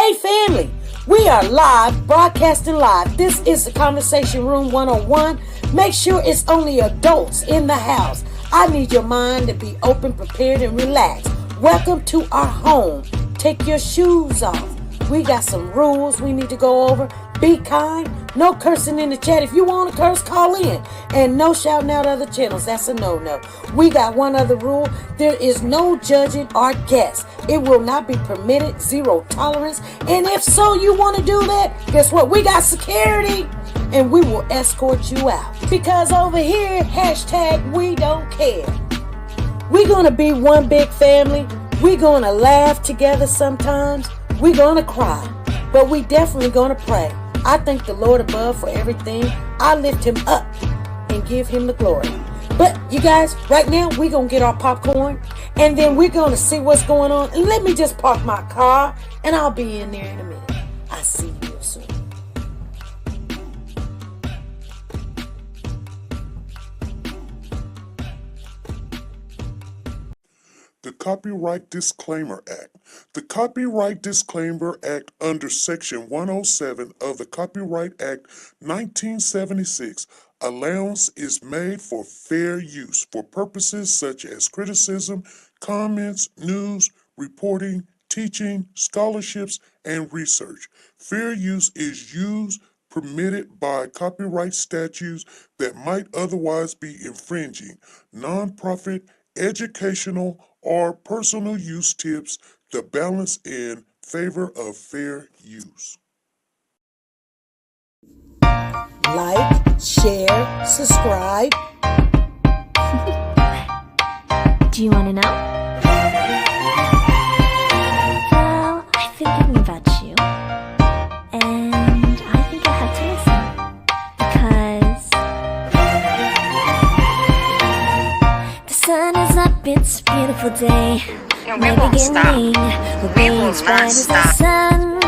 Hey family, we are live, broadcasting live. This is the Conversation Room 101. Make sure it's only adults in the house. I need your mind to be open, prepared, and relaxed. Welcome to our home. Take your shoes off. We got some rules we need to go over. Be kind. No cursing in the chat. If you want to curse, call in. And no shouting out other channels. That's a no-no. We got one other rule. There is no judging our guests. It will not be permitted. Zero tolerance. And if so, you want to do that, guess what? We got security. And we will escort you out. Because over here, hashtag we don't care. We're going to be one big family. We're going to laugh together sometimes. We're going to cry. But we definitely going to pray. I thank the Lord above for everything. I lift him up and give him the glory. But you guys, right now, we're going to get our popcorn. And then we're going to see what's going on. And let me just park my car. And I'll be in there in a minute. I'll see you real soon. The Copyright Disclaimer Act. The Copyright Disclaimer Act under Section 107 of the Copyright Act 1976, allowance is made for fair use for purposes such as criticism, comments, news, reporting, teaching, scholarships, and research. Fair use is used permitted by copyright statutes that might otherwise be infringing. Nonprofit, educational, or personal use tips the balance in favor of fair use. Like, share, subscribe. Do you want to know? Well, I've been thinking about you. And I think I have to listen. Because the sun is up, it's a beautiful day. And we won't stop. We will not stop. Sun.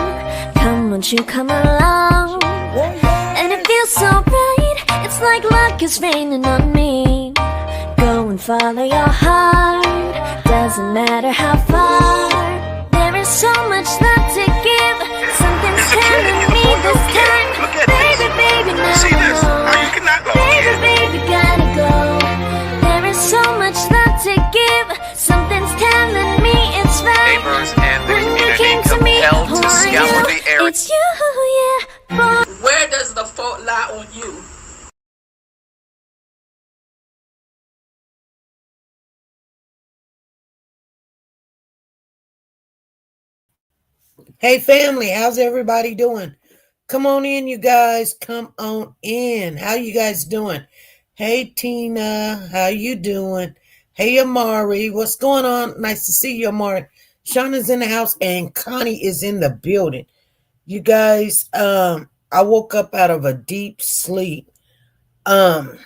Come, won't you come along? And it feels so right. It's like luck is raining on me. Go and follow your heart. Doesn't matter how far. There is so much love to give. Something's telling me this time. Baby, baby, now See this? How you cannot go? Baby, baby, gotta go. There is so much love to give. Something's telling me it's right. Neighbors and the When you community came to me, compelled to who are scour you? the area. It's you, yeah, boy. Where does the fault lie on you? Hey family, how's everybody doing? Come on in, you guys. Come on in. How you guys doing? Hey Tina, how you doing? Hey Amari, what's going on? Nice to see you, Amari. Shauna's in the house and Connie is in the building. You guys, I woke up out of a deep sleep. I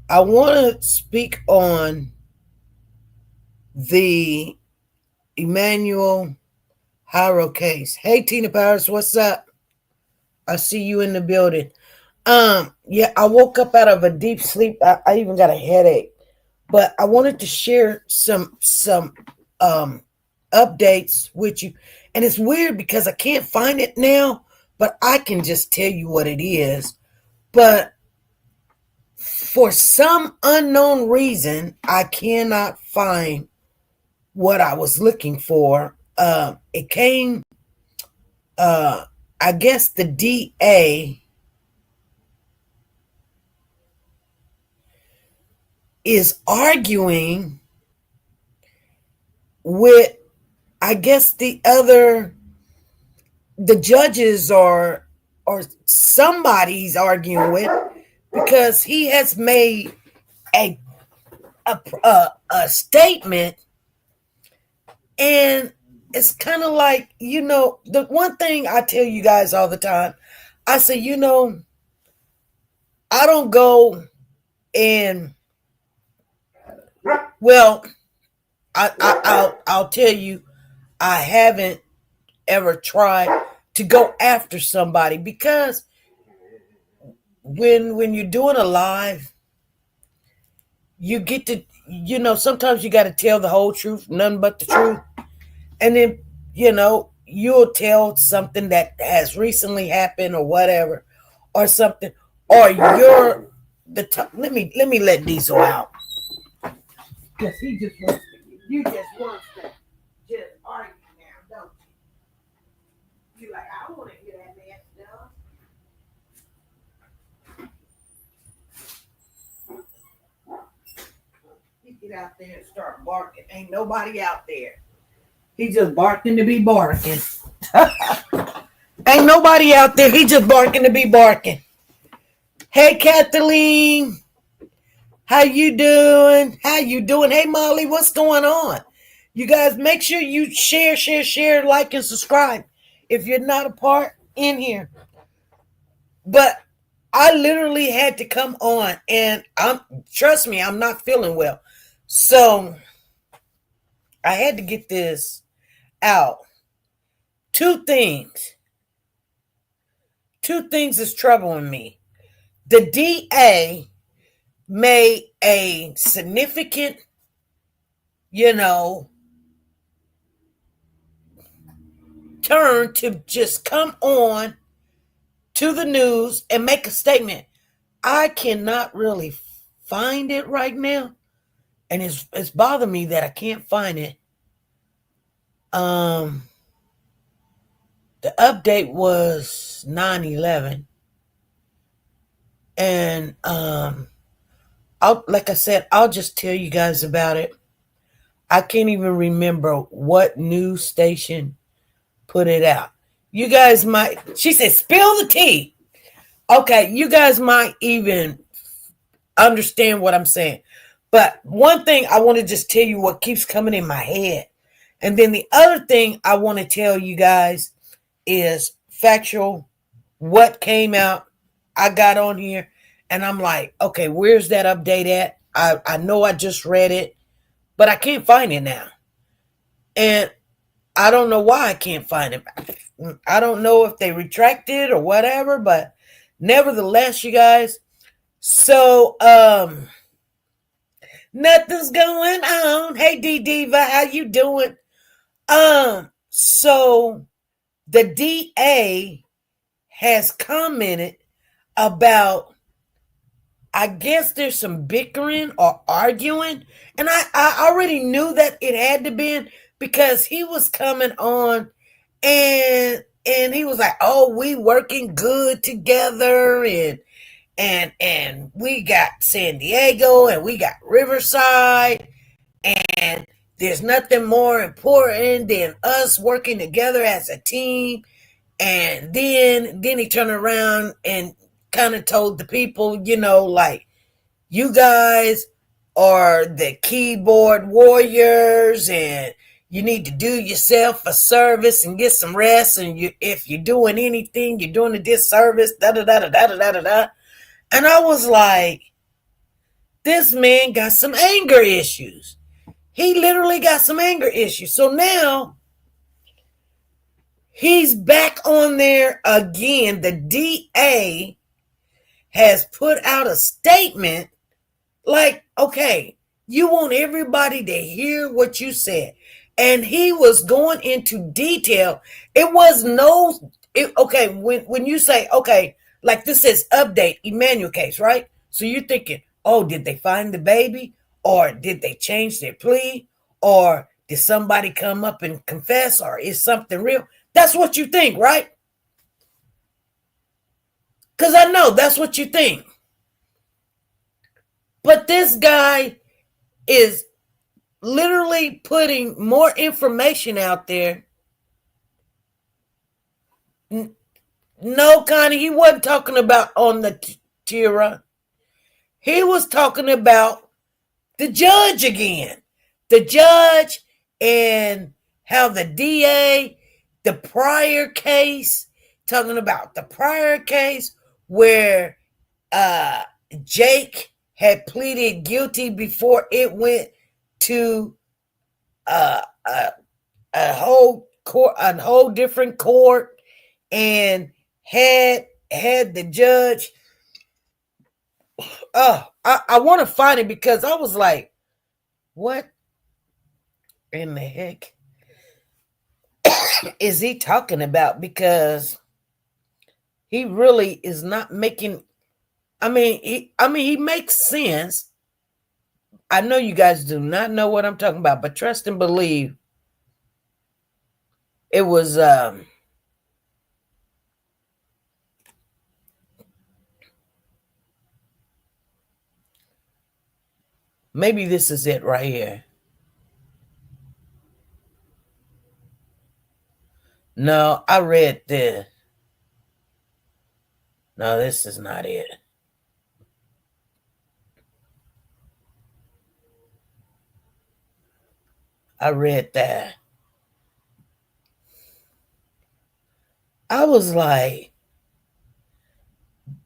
want to speak on the Emmanuel case. Hey Tina Powers, what's up? I see you in the building. Yeah, I woke up out of a deep sleep. I even got a headache. But I wanted to share some updates with you. And it's weird because I can't find it now, but I can just tell you what it is. But for some unknown reason, I cannot find what I was looking for. It came, I guess the DA is arguing with, I guess the judges or somebody's arguing with, because he has made a statement. And it's kind of like, the one thing I tell you guys all the time, I say, I don't go and, well, I'll tell you, I haven't ever tried to go after somebody, because when you're doing a live, you get to, sometimes you got to tell the whole truth, nothing but the truth. And then, you'll tell something that has recently happened or whatever, or something, or you're let me let Diesel out because he just wants you just wants to just argue now, don't you? You like, I don't want to hear that man stuff. He get out there and start barking. Ain't nobody out there. He just barking to be barking. Ain't nobody out there. He just barking to be barking. Hey, Kathleen. How you doing? How you doing? Hey, Molly, what's going on? You guys, make sure you share, like, and subscribe if you're not a part in here. But I literally had to come on, and trust me, I'm not feeling well. So I had to get this out. Two things is troubling me. The DA made a significant, turn to just come on to the news and make a statement. I cannot really find it right now, and it's bothering me that I can't find it. The update was 9/11, and like I said, I'll just tell you guys about it. I can't even remember what news station put it out. You guys might, she said, spill the tea. Okay, you guys might even understand what I'm saying. But one thing I want to just tell you what keeps coming in my head. And then the other thing I want to tell you guys is factual, what came out. I got on here and I'm like, okay, where's that update at? I know I just read it, but I can't find it now. And I don't know why I can't find it. I don't know if they retracted or whatever, but nevertheless, you guys, so nothing's going on. Hey, D Diva, how you doing? So the DA has commented about, I guess there's some bickering or arguing, and I already knew that it had to be, because he was coming on and he was like, oh, we working good together, and we got San Diego and we got Riverside, and there's nothing more important than us working together as a team. And then he turned around and kind of told the people, like, you guys are the keyboard warriors, and you need to do yourself a service and get some rest. And if you're doing anything, you're doing a disservice, da da da da da da da da. And I was like, this man got some anger issues. He literally got some anger issues. So now he's back on there again. The DA has put out a statement like, okay, you want everybody to hear what you said. And he was going into detail. It was okay, when you say, okay, like this says update, Emmanuel case, right? So you're thinking, oh, did they find the baby? Or did they change their plea? Or did somebody come up and confess? Or is something real? That's what you think, right? Because I know that's what you think. But this guy is literally putting more information out there. No, Connie, he wasn't talking about on the Tira. He was talking about the judge again. The judge and how the DA, the prior case, talking about the prior case where Jake had pleaded guilty before it went to a whole different court, and had the judge. I want to find it because I was like, what in the heck? is he talking about? Because he really is not making. He makes sense. I know you guys do not know what I'm talking about, but trust and believe. It was maybe this is it right here. No, I read this. No, this is not it. I read that. I was like,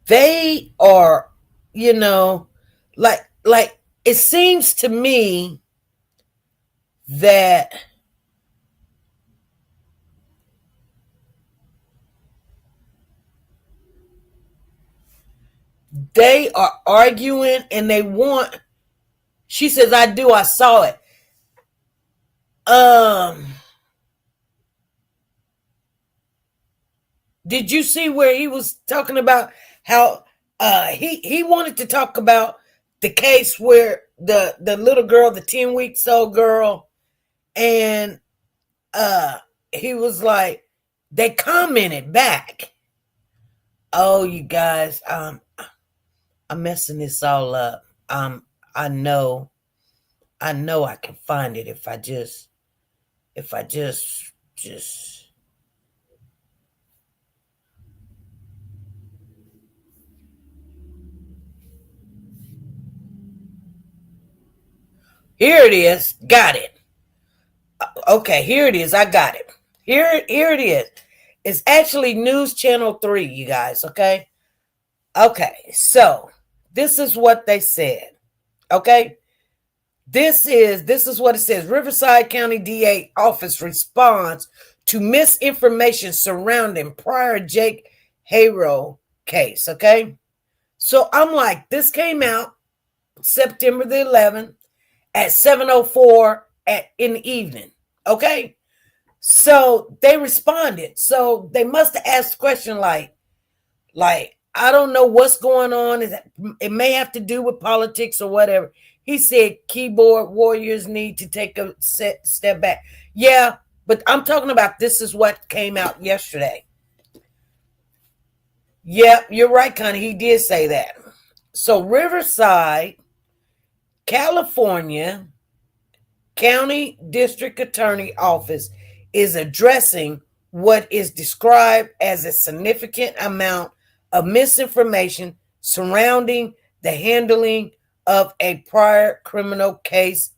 they are, like it seems to me that they are arguing and they want. She says, I do, I saw it. Did you see where he was talking about how he wanted to talk about the case where the little girl, the 10 weeks old girl, and he was like, they commented back. Oh, you guys, I'm messing this all up. I know I can find it if I just here it is. Got it. Okay, here it is. I got it. Here it is. It's actually News Channel 3, you guys, okay? Okay, so this is what they said. Okay? This is what it says. Riverside County DA office responds to misinformation surrounding prior Jake Hayro case, okay? So I'm like, this came out September the 11th at 7:04 in the evening, okay? So they responded. So they must have asked the question like I don't know what's going on. It may have to do with politics or whatever. He said keyboard warriors need to take a step back. Yeah, but I'm talking about this is what came out yesterday. Yeah, you're right, Connie. He did say that. So Riverside, California County District Attorney Office is addressing what is described as a significant amount of misinformation surrounding the handling of a prior criminal case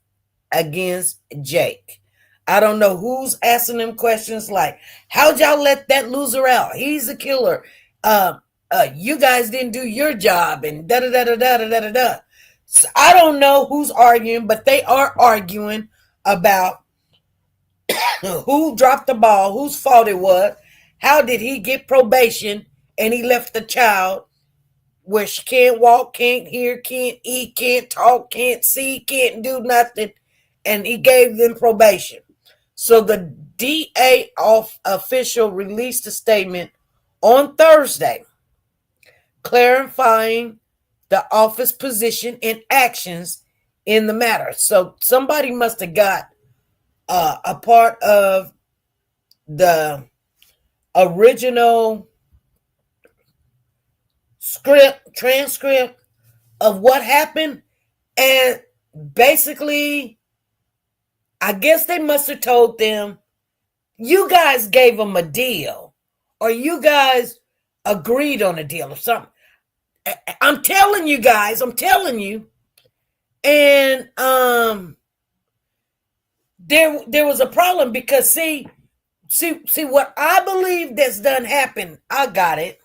against Jake. I don't know who's asking them questions like, how'd y'all let that loser out? He's a killer. You guys didn't do your job and da da da da da da da da. So I don't know who's arguing, but they are arguing about who dropped the ball, whose fault it was, how did he get probation, and he left the child where she can't walk, can't hear, can't eat, can't talk, can't see, can't do nothing, and he gave them probation. So the DA official released a statement on Thursday clarifying the office position and actions in the matter. So somebody must have got a part of the original transcript of what happened, and basically I guess they must have told them, you guys gave them a deal, or you guys agreed on a deal or something. I'm telling you guys, and there was a problem because see what I believe that's done happened. I got it.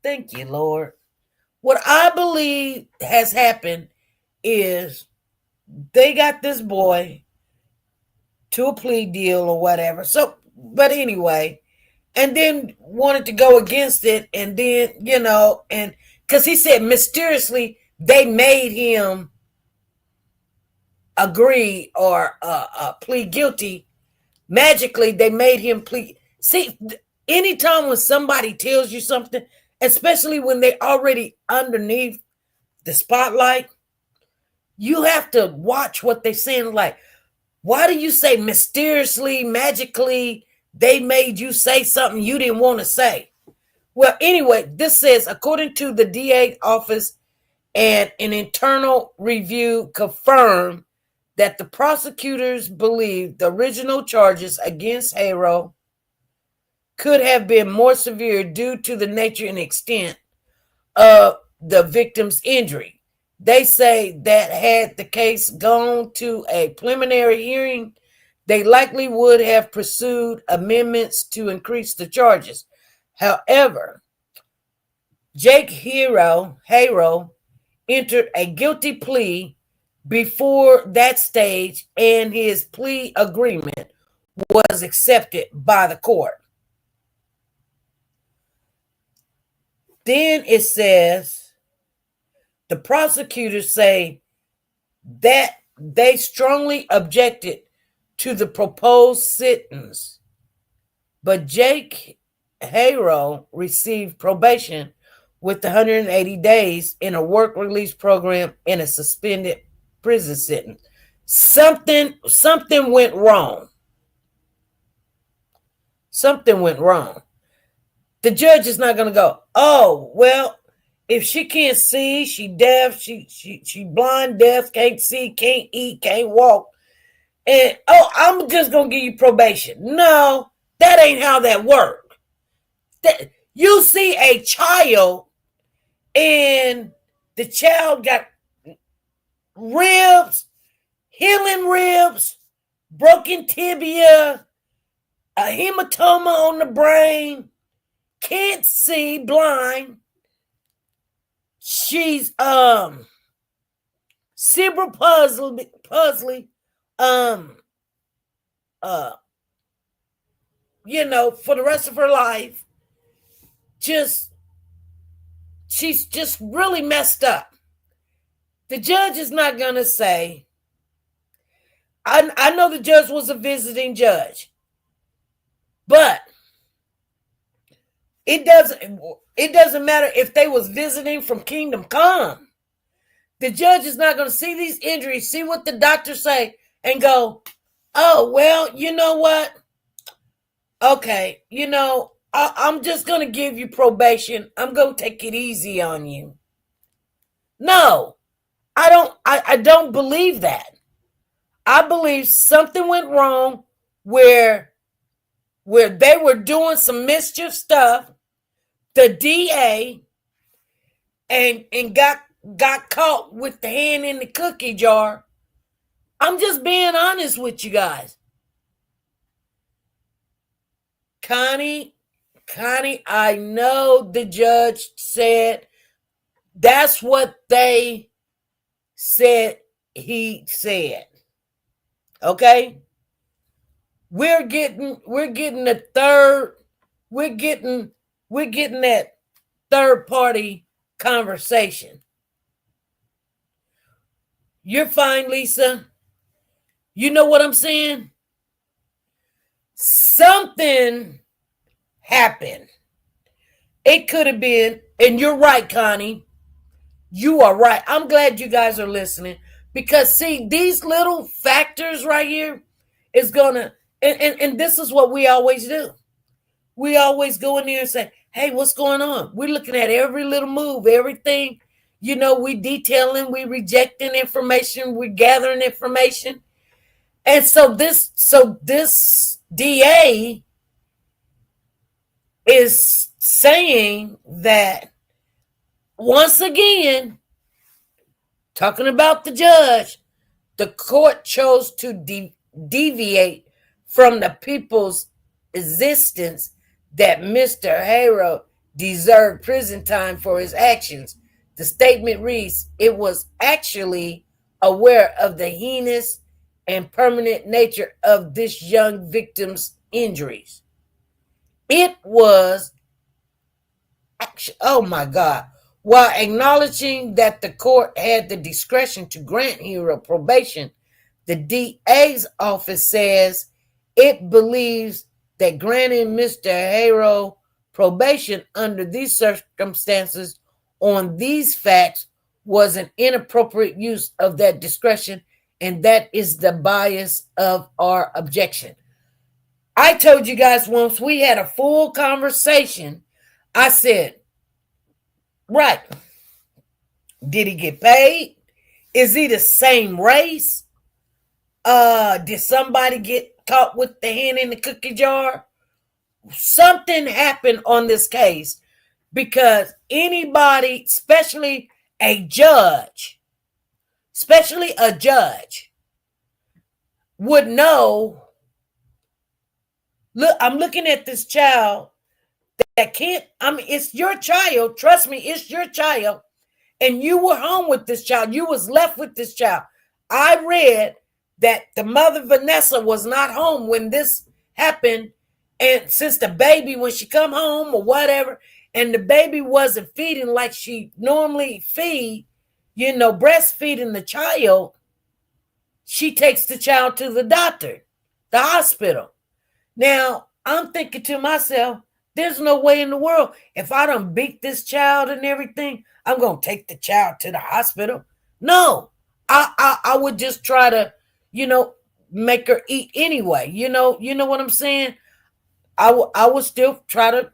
Thank you, Lord. What I believe has happened is they got this boy to a plea deal or whatever. So, but anyway, and then wanted to go against it, and then, and because he said mysteriously they made him agree or plead guilty, Magically, they made him plead. See, anytime when somebody tells you something, especially when they're already underneath the spotlight, you have to watch what they're saying. Like, why do you say mysteriously, magically, they made you say something you didn't want to say? Well, anyway, this says, according to the DA office and an internal review confirmed that the prosecutors believe the original charges against Haro could have been more severe due to the nature and extent of the victim's injury. They say that had the case gone to a preliminary hearing, they likely would have pursued amendments to increase the charges. However, Jake Haro entered a guilty plea before that stage, and his plea agreement was accepted by the court. Then it says the prosecutors say that they strongly objected to the proposed sentence, but Jake Haro received probation with 180 days in a work release program and a suspended prison sentence. Something went wrong. Something went wrong. The judge is not going to go, oh, well, if she can't see, she deaf, she blind, deaf, can't see, can't eat, can't walk, and I'm just going to give you probation. No, that ain't how that works. You see a child and the child got ribs, healing ribs, broken tibia, a hematoma on the brain, can't see, blind. She's cerebral puzzly, for the rest of her life. She's just really messed up. The judge is not going to say, I know the judge was a visiting judge, but it doesn't matter if they was visiting from Kingdom Come. The judge is not going to see these injuries, see what the doctors say, and go, oh, well, you know what? Okay, I'm just going to give you probation. I'm going to take it easy on you. No, I don't believe that. I believe something went wrong where they were doing some mischief stuff, the DA, and got caught with the hand in the cookie jar. I'm just being honest with you guys. Connie, I know the judge said that's what they said he said. Okay? We're getting that third party conversation. You're fine, Lisa. You know what I'm saying? Something happened. It could have been, and you're right, Connie. You are right. I'm glad you guys are listening, because see, these little factors right here is gonna, and this is what we always do. We always go in there and say, hey, what's going on? We're looking at every little move, everything. We detailing, we rejecting information, we're gathering information. And so this DA is saying that, once again, talking about the judge, the court chose to deviate from the people's existence that Mr. Haro deserved prison time for his actions. The statement reads, it was actually aware of the heinous and permanent nature of this young victim's injuries. It was, oh my God, while acknowledging that the court had the discretion to grant Haro probation, the DA's office says It believes that granting Mr. Harrow probation under these circumstances on these facts was an inappropriate use of that discretion, and that is the bias of our objection. I told you guys once we had a full conversation. I said, right, did he get paid? Is he the same race? Did somebody get caught with the hand in the cookie jar? Something happened on this case, because anybody, especially a judge, would know. Look, I'm looking at this child that can't, I mean, it's your child. Trust me, it's your child. And you were home with this child. You was left with this child. I read that the mother, Vanessa, was not home when this happened. And since the baby, when she come home or whatever, and the baby wasn't feeding like she normally feed, breastfeeding the child, she takes the child to the doctor, the hospital. Now, I'm thinking to myself, there's no way in the world, if I done beat this child and everything, I'm going to take the child to the hospital. No, I would just try to, make her eat anyway. You know what I'm saying? I would still try to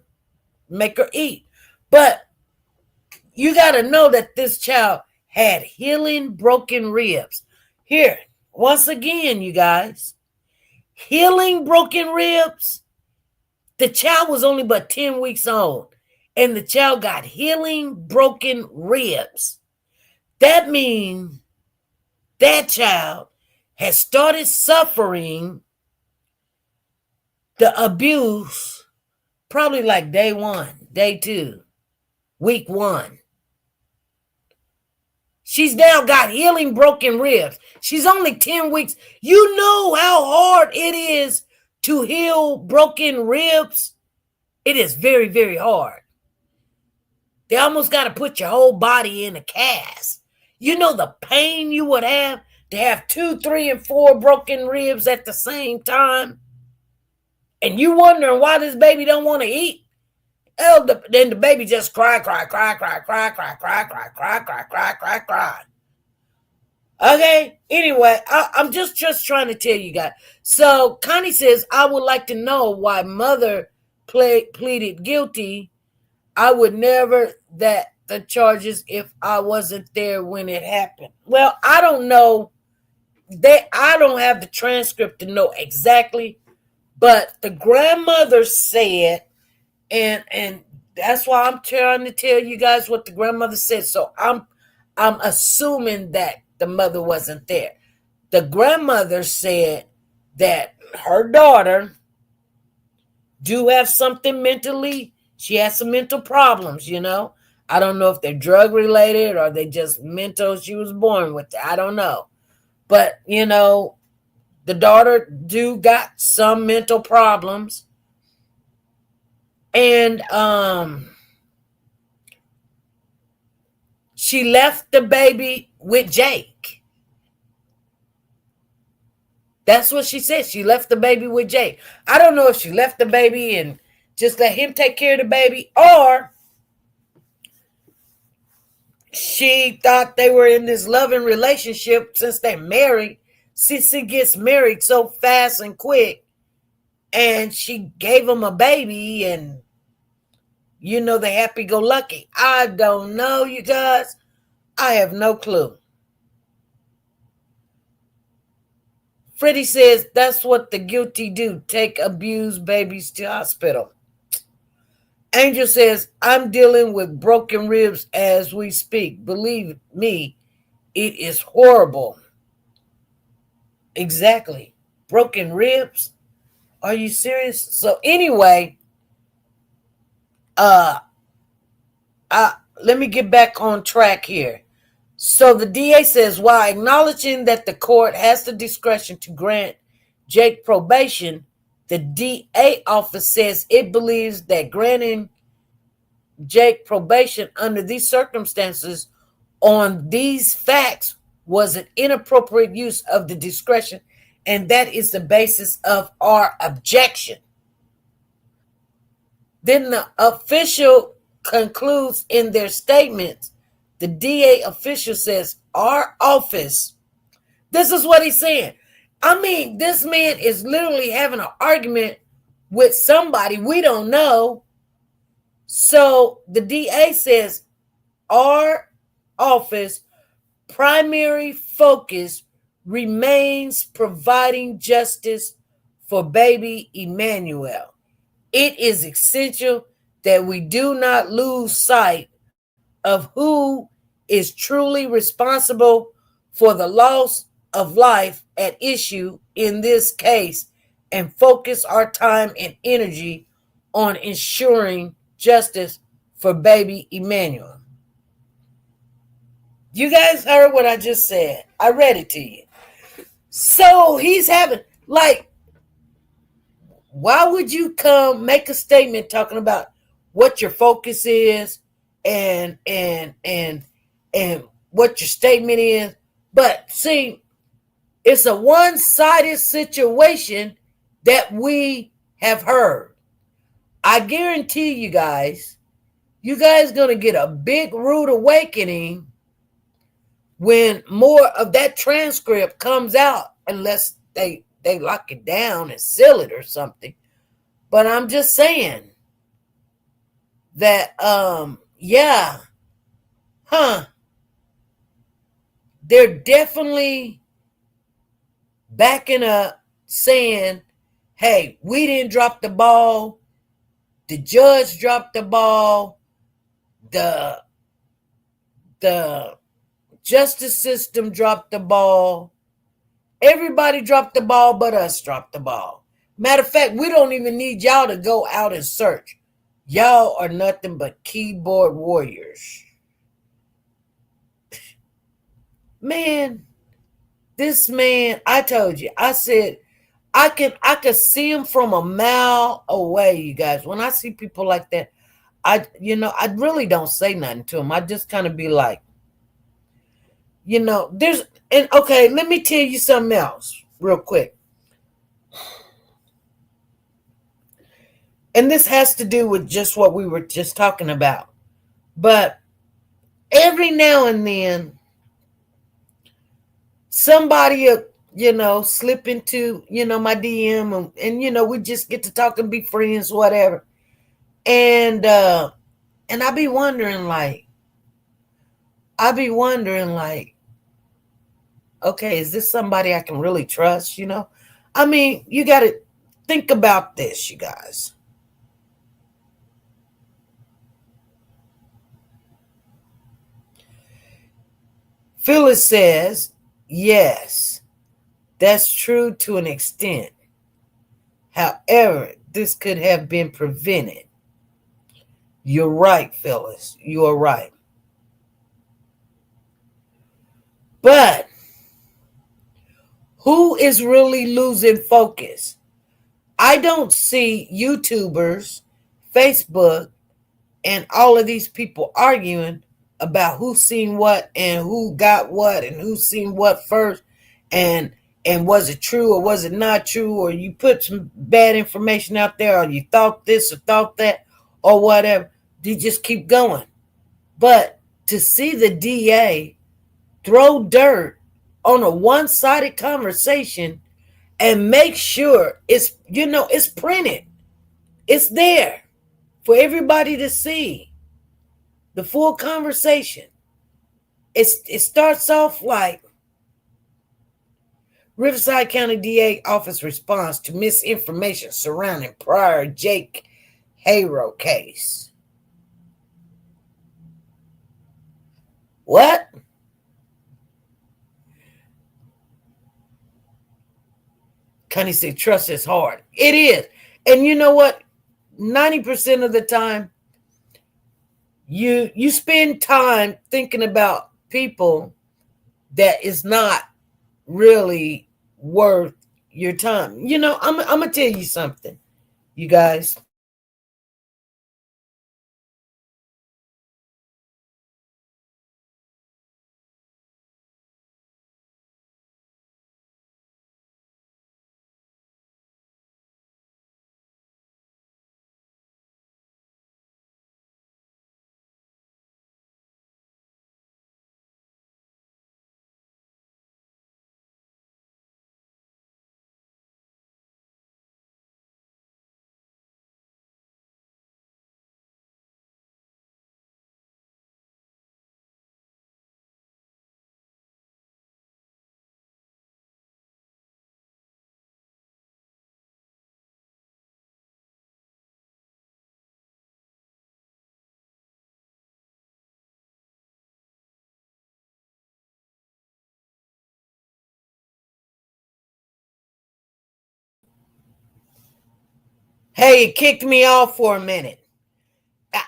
make her eat. But you got to know that this child had healing broken ribs. Here, once again, you guys, healing broken ribs. The child was only but 10 weeks old, and the child got healing broken ribs. That means that child has started suffering the abuse probably like day 1, day 2, week 1. She's now got healing broken ribs. She's only 10 weeks. You know how hard it is to heal broken ribs? It is very, very hard. They almost got to put your whole body in a cast. You know the pain you would have to have 2, 3, and 4 broken ribs at the same time? And you wondering why this baby don't want to eat? Hell, then the baby just cry. Okay, anyway, I'm just trying to tell you guys. So Connie says, I would like to know why mother pleaded guilty. I would never that the charges if I wasn't there when it happened. Well, I don't know. I don't have the transcript to know exactly, but the grandmother said, and that's why I'm trying to tell you guys what the grandmother said. So I'm assuming that the mother wasn't there. The grandmother said that her daughter do have something mentally. She has some mental problems, I don't know if they're drug related or they just mental. She was born with it. I don't know. But, the daughter do got some mental problems. And she left the baby with Jake. That's what she said. She left the baby with Jake. I don't know if she left the baby and just let him take care of the baby, or she thought they were in this loving relationship since they're married. Sissy gets married so fast and quick, and she gave him a baby, and they happy-go-lucky. I don't know, you guys. I have no clue. Freddie says that's what the guilty do. Take abused babies to hospital. Angel says, I'm dealing with broken ribs as we speak. Believe me, it is horrible. Exactly. Broken ribs? Are you serious? So anyway, let me get back on track here. So the DA says, while acknowledging that the court has the discretion to grant Jake probation, the DA office says it believes that granting Jake probation under these circumstances on these facts was an inappropriate use of the discretion, And that is the basis of our objection. Then the official concludes in their statements. The DA official says, our office, this is what he's saying. I mean, this man is literally having an argument with somebody we don't know. So the DA says, our office primary focus remains providing justice for baby Emmanuel. It is essential that we do not lose sight of who is truly responsible for the loss of life at issue in this case and focus our time and energy on ensuring justice for baby Emmanuel. You guys heard what I just said. I read it to you. So he's having, like, why would you come make a statement talking about what your focus is and what your statement is? But see, it's a one-sided situation that we have heard. I guarantee you guys gonna get a big rude awakening when more of that transcript comes out, unless they lock it down and seal it or something. But I'm just saying that they're definitely backing up, saying, hey, we didn't drop the ball, the judge dropped the ball, the justice system dropped the ball. Everybody dropped the ball but us dropped the ball. Matter of fact, we don't even need y'all to go out and search. Y'all are nothing but keyboard warriors. Man, this man, I told you, I said, I could see him from a mile away, you guys. When I see people like that, I really don't say nothing to them. I just kind of be like, okay, let me tell you something else real quick. And this has to do with just what we were just talking about. But every now and then, somebody slip into, my DM and we just get to talk and be friends, whatever. And I be wondering like, okay, is this somebody I can really trust, I mean, you got to think about this, you guys. Phyllis says, yes, that's true to an extent. However, this could have been prevented. You're right, Phyllis. You are right. But who is really losing focus? I don't see YouTubers, Facebook, and all of these people arguing about who's seen what and who got what and who's seen what first, and was it true or was it not true, or you put some bad information out there, or you thought this or thought that or whatever. You just keep going. But to see the DA throw dirt on a one-sided conversation and make sure it's printed, it's there for everybody to see the full conversation. It starts off like, Riverside County DA office response to misinformation surrounding prior Jake Hayro case. What? Connie said, trust is hard. It is. And you know what? 90% of the time, you spend time thinking about people that is not really worth your time. I'm going to tell you something, you guys. Hey, it kicked me off for a minute.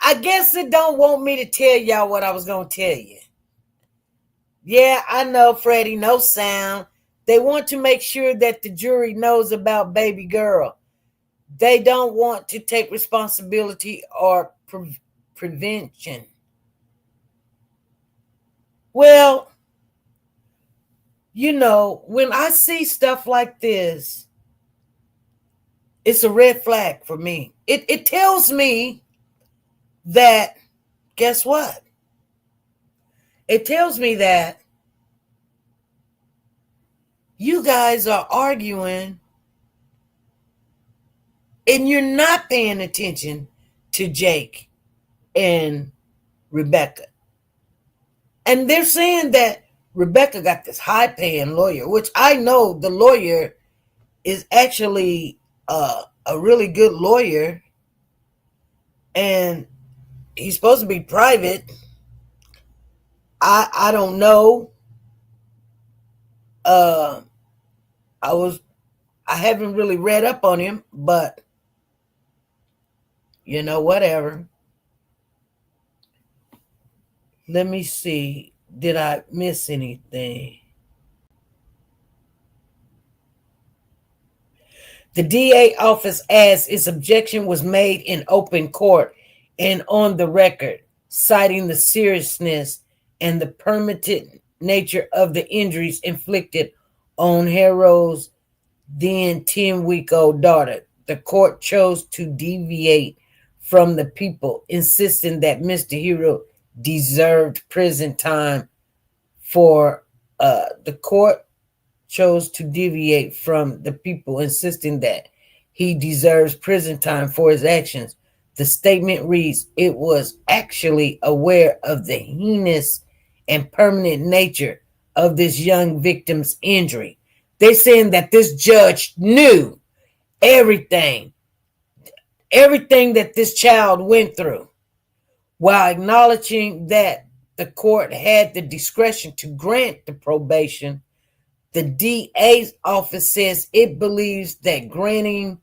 I guess it don't want me to tell y'all what I was going to tell you. Yeah, I know, Freddie, no sound. They want to make sure that the jury knows about baby girl. They don't want to take responsibility or prevention. Well, when I see stuff like this, it's a red flag for me. It tells me that, guess what? It tells me that you guys are arguing and you're not paying attention to Jake and Rebecca. And they're saying that Rebecca got this high-paying lawyer, which I know the lawyer is actually a really good lawyer, and he's supposed to be private. I don't know. I haven't really read up on him, but whatever. Let me see. Did I miss anything? The DA office adds its objection was made in open court and on the record, citing the seriousness and the permanent nature of the injuries inflicted on Harrow's then 10-week-old daughter. The court chose to deviate from the people, insisting that Mr. Hero deserved prison time for the court chose to deviate from the people, insisting that he deserves prison time for his actions. The statement reads, it was actually aware of the heinous and permanent nature of this young victim's injury. They're saying that this judge knew everything that this child went through, while acknowledging that the court had the discretion to grant the probation. The DA's office says it believes that granting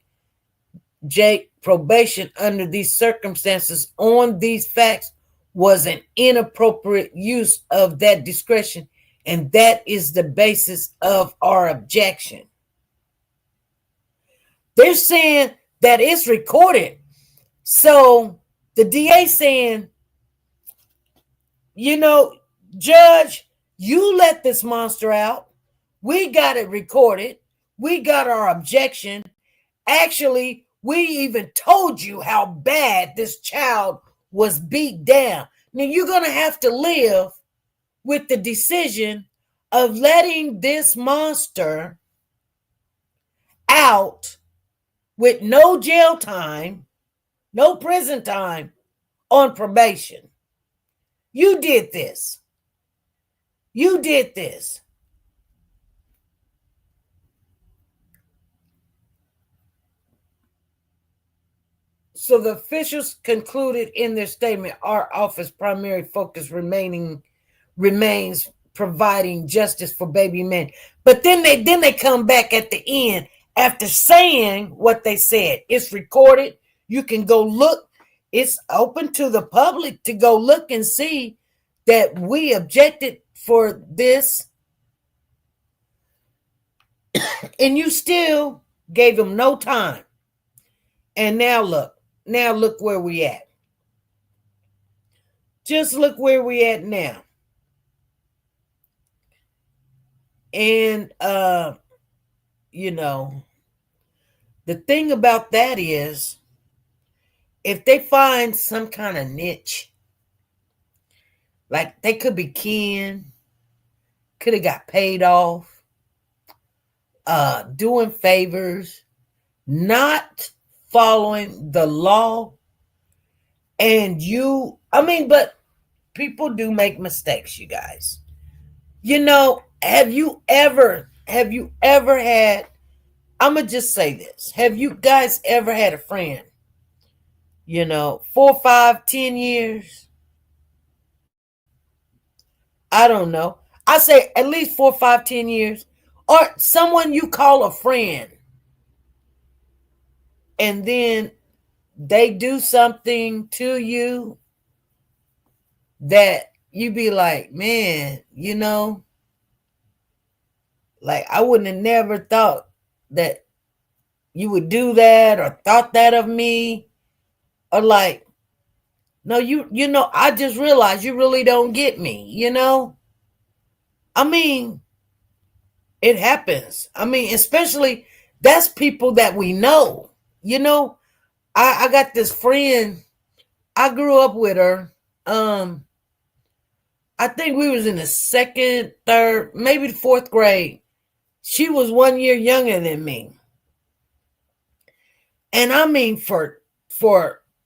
Jake probation under these circumstances on these facts was an inappropriate use of that discretion, and that is the basis of our objection. They're saying that it's recorded. So the DA saying, Judge, you let this monster out. We got it recorded. We got our objection. Actually, we even told you how bad this child was beat down. Now, you're going to have to live with the decision of letting this monster out with no jail time, no prison time, on probation. You did this. You did this. So the officials concluded in their statement, our office primary focus remains providing justice for baby men. But then they come back at the end after saying what they said. It's recorded. You can go look. It's open to the public to go look and see that we objected for this. And you still gave them no time. And now look where we at. Just look where we at now. And, the thing about that is, if they find some kind of niche, like they could be Ken, could have got paid off, doing favors, not following the law, but people do make mistakes, you guys. Have you ever had, I'm going to just say this. Have you guys ever had a friend, 4, 5, 10 years? I don't know. I say at least 4, 5, 10 years. Or someone you call a friend. And then they do something to you that you be like, man, like I wouldn't have never thought that you would do that or thought that of me, or like, no, I just realized you really don't get me. I mean, it happens. I mean, especially that's people that we know. I got this friend. I grew up with her. I think we was in the second, third, maybe the fourth grade. She was 1 year younger than me. And I mean, for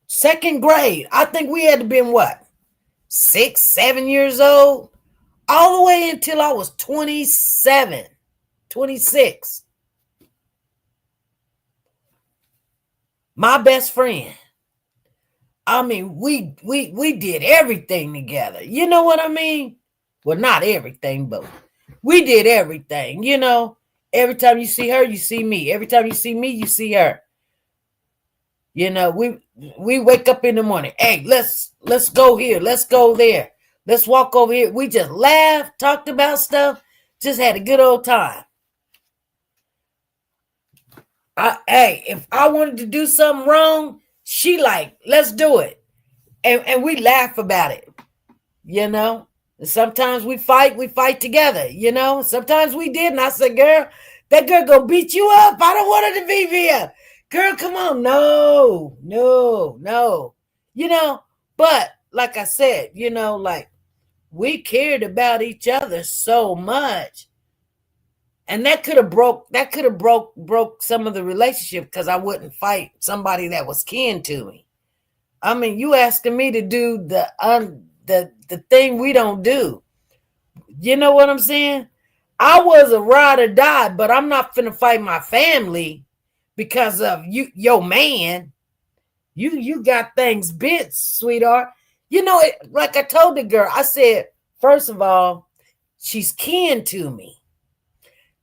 second grade, I think we had to been what, 6, 7 years old, all the way until I was 27, 26. My best friend. I mean, we did everything together. You know what I mean? Well, not everything, but we did everything. Every time you see her, you see me. Every time you see me, you see her. We wake up in the morning. Hey, let's go here. Let's go there. Let's walk over here. We just laughed, talked about stuff, just had a good old time. Hey, if I wanted to do something wrong, she like, let's do it. And we laugh about it. Sometimes we fight together, Sometimes we did, and I said, girl, that girl gonna beat you up. I don't want her to beat me up. Girl, come on. No. But like I said, like we cared about each other so much. And that could have broke some of the relationship, because I wouldn't fight somebody that was kin to me. I mean, you asking me to do the thing we don't do. You know what I'm saying? I was a ride or die, but I'm not finna fight my family because of your man. You got things bent, sweetheart. Like I told the girl, I said, first of all, she's kin to me.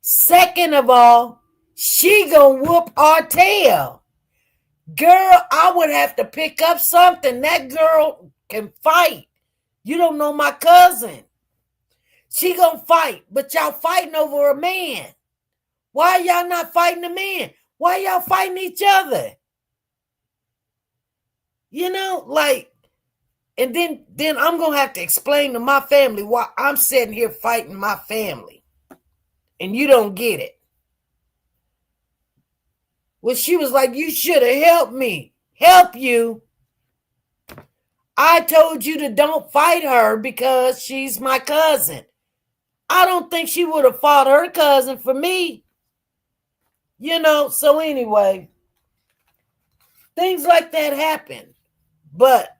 Second of all, she gonna whoop our tail. Girl, I would have to pick up something. That girl can fight. You don't know my cousin. She gonna fight, but y'all fighting over a man. Why y'all not fighting a man? Why y'all fighting each other? And then I'm gonna have to explain to my family why I'm sitting here fighting my family. And you don't get it. Well, she was like, you should have helped me. Help you? I told you to don't fight her because she's my cousin. I don't think she would have fought her cousin for me. So anyway, things like that happen. But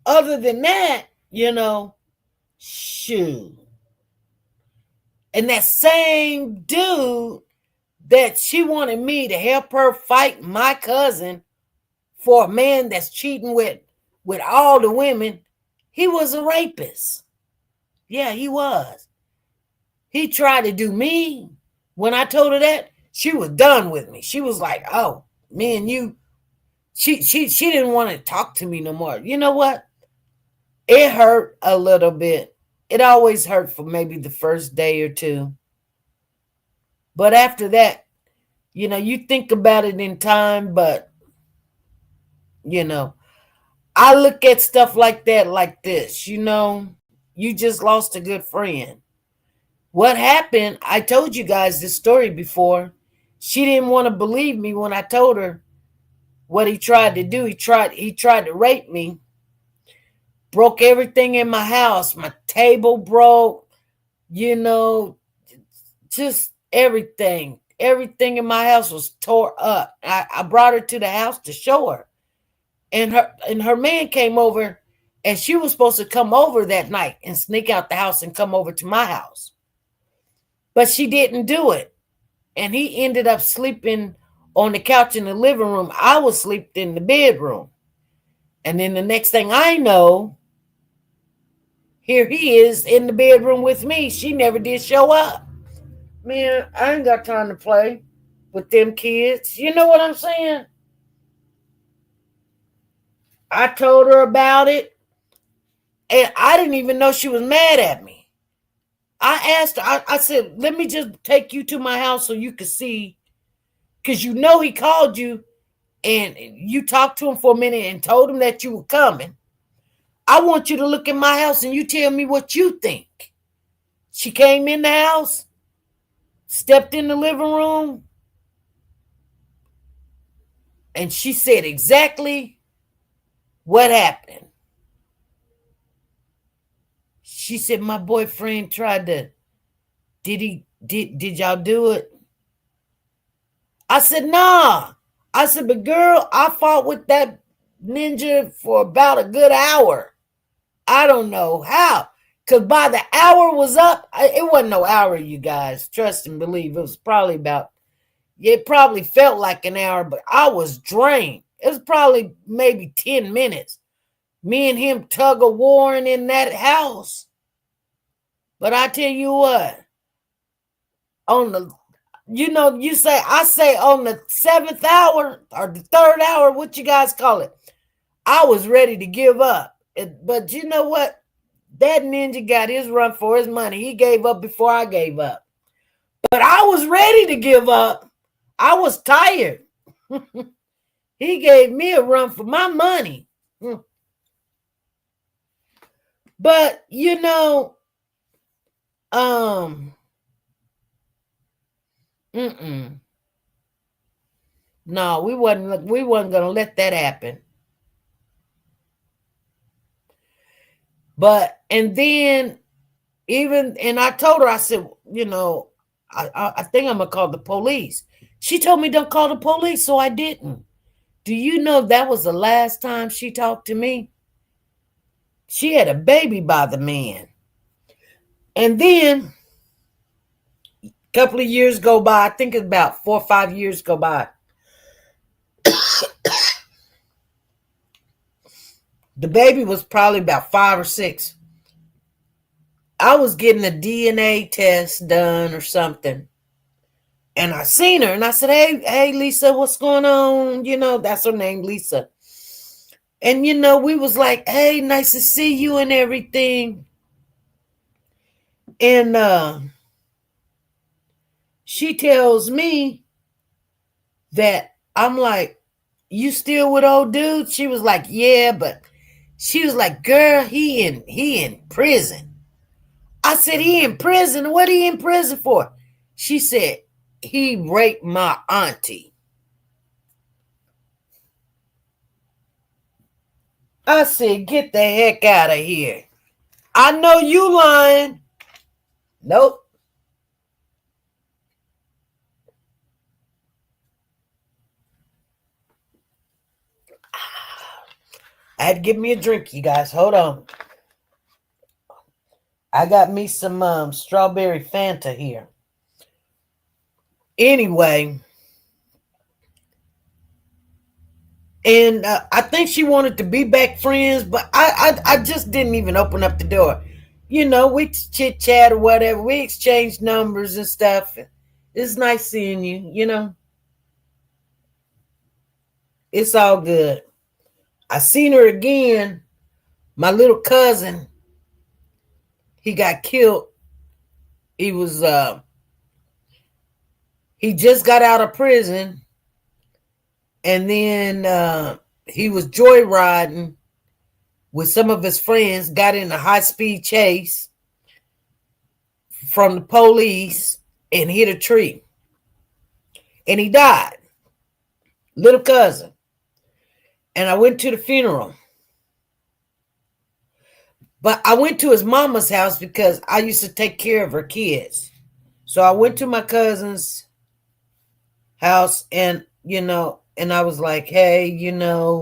other than that, shoot. And that same dude that she wanted me to help her fight my cousin for a man that's cheating with all the women, he was a rapist. Yeah, he was. He tried to do me. When I told her that, she was done with me. She was like, oh, me and you. She didn't want to talk to me no more. You know what? It hurt a little bit. It always hurt for maybe the first day or two. But after that, you think about it in time, but, I look at stuff like that like this, you just lost a good friend. What happened, I told you guys this story before. She didn't want to believe me when I told her what he tried to do. He tried to rape me. Broke everything in my house. My table broke, just everything. Everything in my house was tore up. I brought her to the house to show her. And her man came over, and she was supposed to come over that night and sneak out the house and come over to my house. But she didn't do it. And he ended up sleeping on the couch in the living room. I was sleeping in the bedroom. And then the next thing I know, here he is in the bedroom with me. She never did show up. Man, I ain't got time to play with them kids. You know what I'm saying? I told her about it, and I didn't even know she was mad at me. I asked her, I said, let me just take you to my house so you can see, because you know he called you and you talked to him for a minute and told him that you were coming. I want you to look in my house and you tell me what you think. She came in the house, stepped in the living room, and she said exactly what happened. She said, my boyfriend tried to, did y'all do it? I said, nah. I said, but girl, I fought with that ninja for about a good hour. I don't know how. Because by the hour was up, it wasn't no hour, you guys. Trust and believe. It was probably about, it probably felt like an hour, but I was drained. It was probably maybe 10 minutes. Me and him tug of warring in that house. But I tell you what, on the, I say on the 7th hour or the 3rd hour, what you guys call it, I was ready to give up. But you know what? That ninja got his run for his money. He gave up before I gave up. But I was ready to give up. I was tired. He gave me a run for my money. But no, we wasn't gonna let that happen. But and then and I told her, I said, I think I'm gonna call the police. She told me don't call the police, so I didn't. Do you know that was the last time she talked to me? She had a baby by the man. And then a couple of years go by, I think it's about 4 or 5 years go by. The baby was probably about 5 or 6. I was getting a DNA test done or something. And I seen her and I said, hey, Lisa, what's going on? That's her name, Lisa. And, we was like, hey, nice to see you and everything. And she tells me that I'm like, you still with old dude? She was like, yeah, but she was like, girl, he in prison. I said, he in prison? What he in prison for? She said, he raped my auntie. I said, get the heck out of here. I know you lying. Nope. I had to give me a drink, you guys. Hold on. I got me some strawberry Fanta here. Anyway, and I think she wanted to be back friends, but I just didn't even open up the door. We chit chat or whatever. We exchange numbers and stuff. It's nice seeing you. It's all good. I seen her again. My little cousin, he got killed. He was he just got out of prison, and then he was joyriding with some of his friends, got in a high-speed chase from the police and hit a tree. And he died. Little cousin. And I went to the funeral. But I went to his mama's house because I used to take care of her kids. So I went to my cousin's house and, and I was like, hey,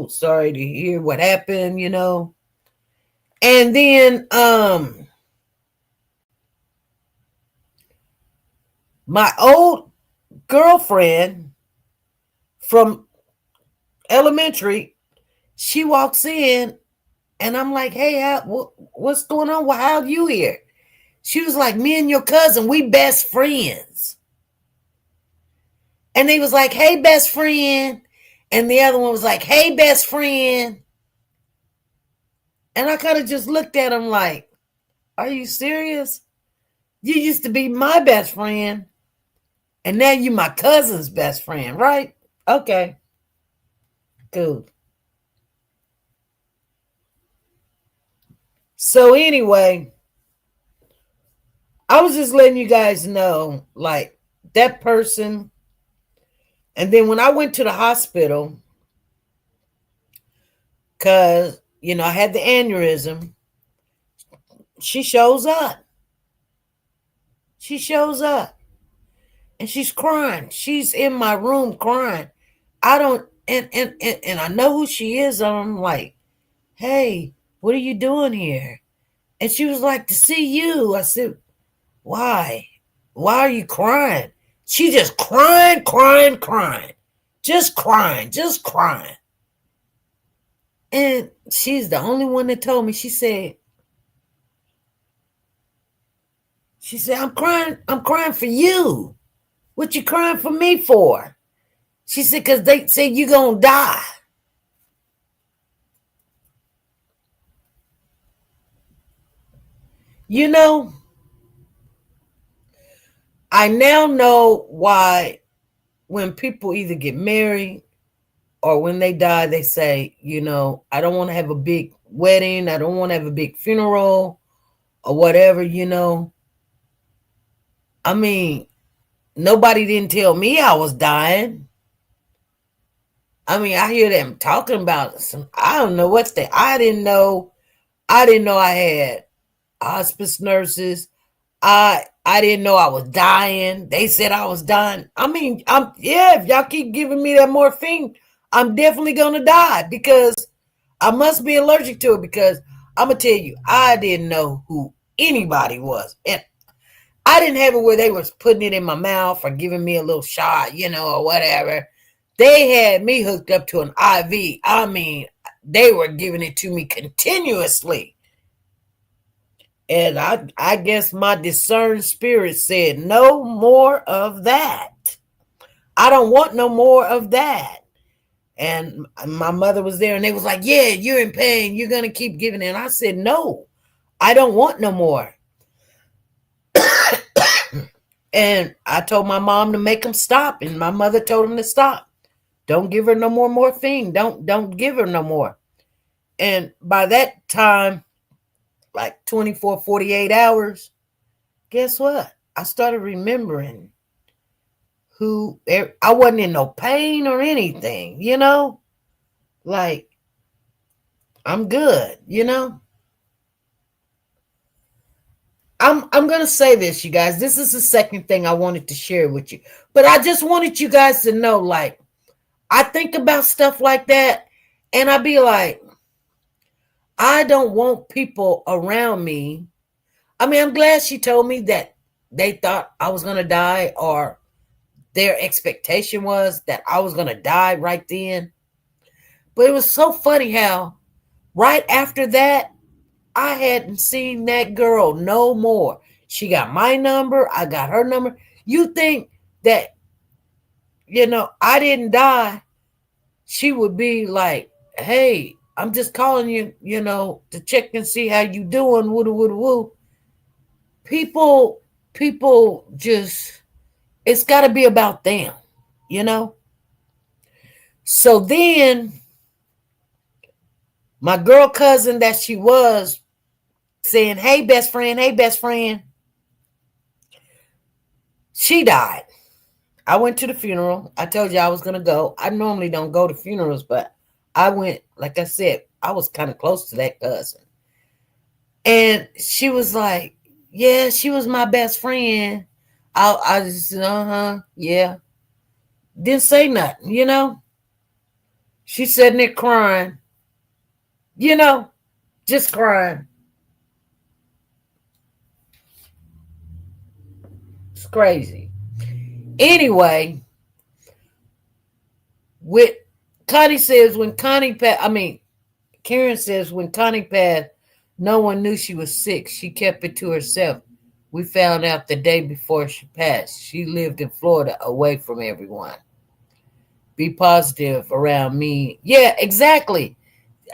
sorry to hear what happened, And then my old girlfriend from elementary, she walks in and I'm like, hey, what's going on? Well, how are you here? She was like, me and your cousin, we best friends. And they was like, hey, best friend. And the other one was like, hey, best friend. And I kind of just looked at him like, are you serious? You used to be my best friend, and now you my cousin's best friend, right? Okay, cool. So anyway, I was just letting you guys know, like, that person. And then when I went to the hospital, because, I had the aneurysm, she shows up. She shows up and she's crying. She's in my room crying. I don't, and I know who she is. I'm like, hey, what are you doing here? And she was like, to see you. I said, why? Why are you crying? She just crying, crying, crying. Just crying, just crying. And she's the only one that told me, she said, I'm crying for you. What you crying for me for? She said, because they say you gonna die. You know, I now know why when people either get married or when they die, they say, I don't want to have a big wedding. I don't want to have a big funeral or whatever, I mean, nobody didn't tell me I was dying. I mean, I hear them talking about some, I don't know what I didn't know. I didn't know I had hospice nurses. I didn't know I was dying. They said I was dying. I mean, if y'all keep giving me that morphine, I'm definitely gonna die because I must be allergic to it, because I'm gonna tell you, I didn't know who anybody was. And I didn't have it where they was putting it in my mouth or giving me a little shot, or whatever. They had me hooked up to an IV. I mean, they were giving it to me continuously. And I guess my discerned spirit said, no more of that. I don't want no more of that. And my mother was there and they was like, yeah, you're in pain. You're going to keep giving it. And I said, no, I don't want no more. And I told my mom to make them stop. And my mother told them to stop. Don't give her no more morphine. Don't give her no more. And by that time, like 24, 48 hours, guess what? I started remembering I wasn't in no pain or anything, like I'm good, I'm gonna say this, you guys. This is the second thing I wanted to share with you, but I just wanted you guys to know, like, I think about stuff like that and I be like, I don't want people around me. I mean, I'm glad she told me that they thought I was gonna die, or their expectation was that I was going to die right then. But it was so funny how right after that, I hadn't seen that girl no more. She got my number. I got her number. You think that, I didn't die. She would be like, hey, I'm just calling you, to check and see how you doing. Woo, woo, woo. People just, it's got to be about them, So then my girl cousin that she was saying, hey, best friend, she died. I went to the funeral. I told you I was going to go. I normally don't go to funerals, but I went, like I said, I was kind of close to that cousin. And she was like, yeah, she was my best friend. I just, yeah. Didn't say nothing, She's sitting there crying, just crying. It's crazy. Anyway, with Connie says when Connie passed, Karen says when Connie passed, no one knew she was sick. She kept it to herself. We found out the day before she passed. She lived in Florida away from everyone. Be positive around me. Yeah, exactly.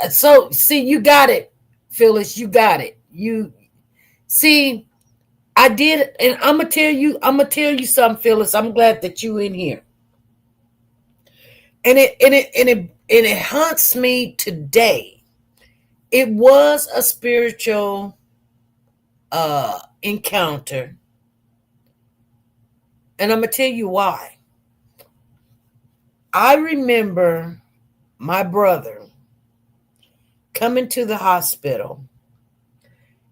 So, see, you got it Phyllis, you got it. You see, I did, and I'm gonna tell you something, Phyllis. I'm glad that you in here. And it haunts me today. It was a spiritual encounter. And I'm gonna tell you why. I remember my brother coming to the hospital,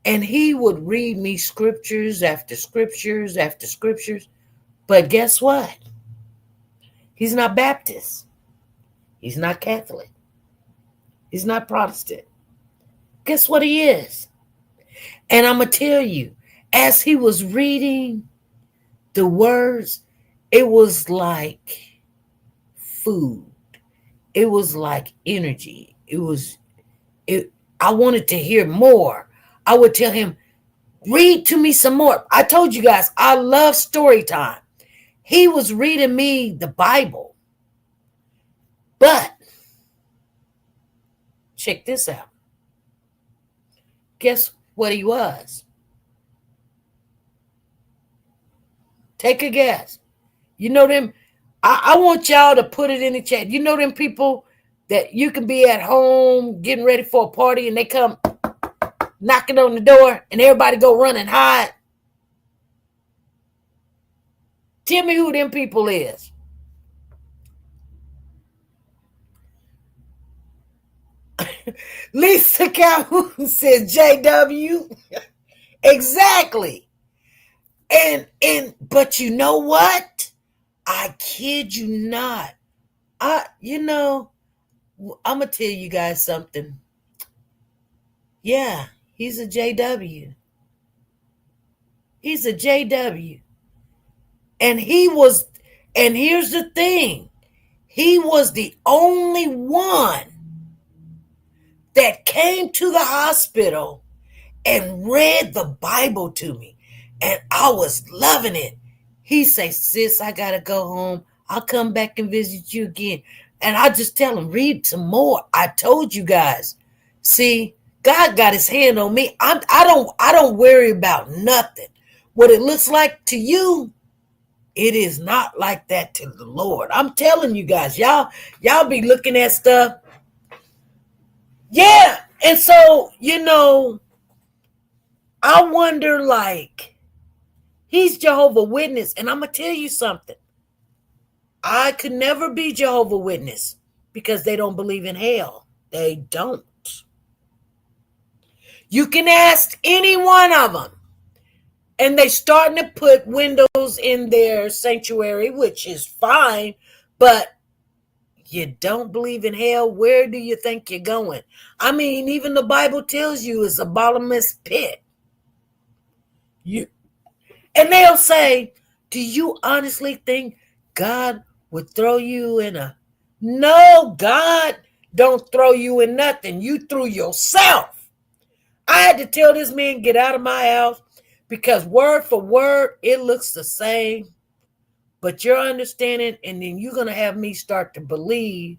and he would read me scriptures after scriptures after scriptures. But guess what? He's not Baptist. He's not Catholic. He's not Protestant. Guess what he is? And I'm going to tell you, as he was reading the words, it was like food. It was like energy. I wanted to hear more. I would tell him, read to me some more. I told you guys, I love story time. He was reading me the Bible. But check this out. Guess what he was? Take a guess. You know them? I want y'all to put it in the chat. You know them people that you can be at home getting ready for a party and they come knocking on the door and everybody go run and hide? Tell me who them people is. Lisa Calhoun says JW. Exactly. But you know what? I kid you not. I'm gonna tell you guys something. Yeah, he's a JW. He's a JW. And here's the thing. He was the only one that came to the hospital and read the Bible to me. And I was loving it. He say, sis, I gotta go home. I'll come back and visit you again. And I just tell him, read some more. I told you guys. See, God got his hand on me. I don't worry about nothing. What it looks like to you, it is not like that to the Lord. I'm telling you guys, y'all be looking at stuff. Yeah. And so, I wonder, like, he's Jehovah's Witness. And I'm going to tell you something. I could never be Jehovah's Witness because they don't believe in hell. They don't. You can ask any one of them. And they starting to put windows in their sanctuary, which is fine. But you don't believe in hell, where do you think you're going? I mean, even the Bible tells you it's a bottomless pit. And they'll say, do you honestly think God would throw you in a... No, God don't throw you in nothing. You threw yourself. I had to tell this man, get out of my house, because word for word, it looks the same. But you're understanding, and then you're going to have me start to believe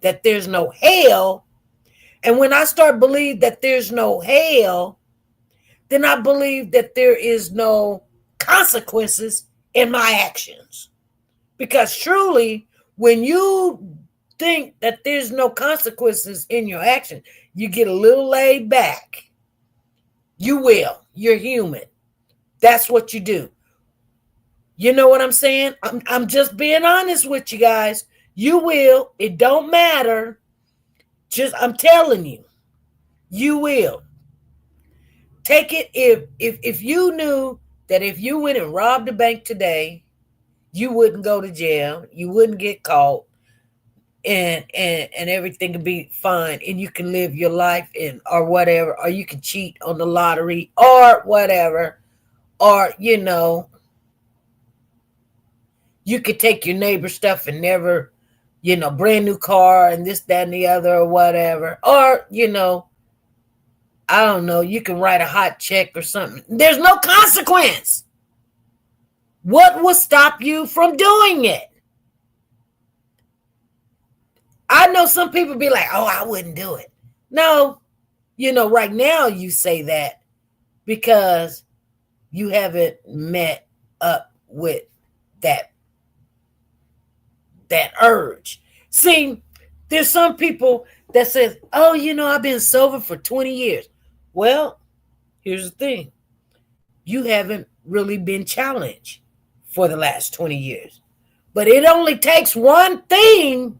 that there's no hell. And when I start believe that there's no hell, then I believe that there is no consequences in my actions. Because truly, when you think that there's no consequences in your action, you get a little laid back. You will. You're human. That's what you do. You know what I'm saying? I'm just being honest with you guys. You will. It don't matter. I'm telling you. You will. Take it if you knew that if you went and robbed a bank today, you wouldn't go to jail, you wouldn't get caught, and everything could be fine, and you can live your life or whatever, or you can cheat on the lottery or whatever, or you could take your neighbor's stuff and never, brand new car and this, that, and the other or whatever. Or, I don't know, you can write a hot check or something. There's no consequence. What will stop you from doing it? I know some people be like, oh, I wouldn't do it. No, right now you say that because you haven't met up with that urge. See, there's some people that says, "Oh, I've been sober for 20 years." Well, here's the thing. You haven't really been challenged for the last 20 years. But it only takes one thing,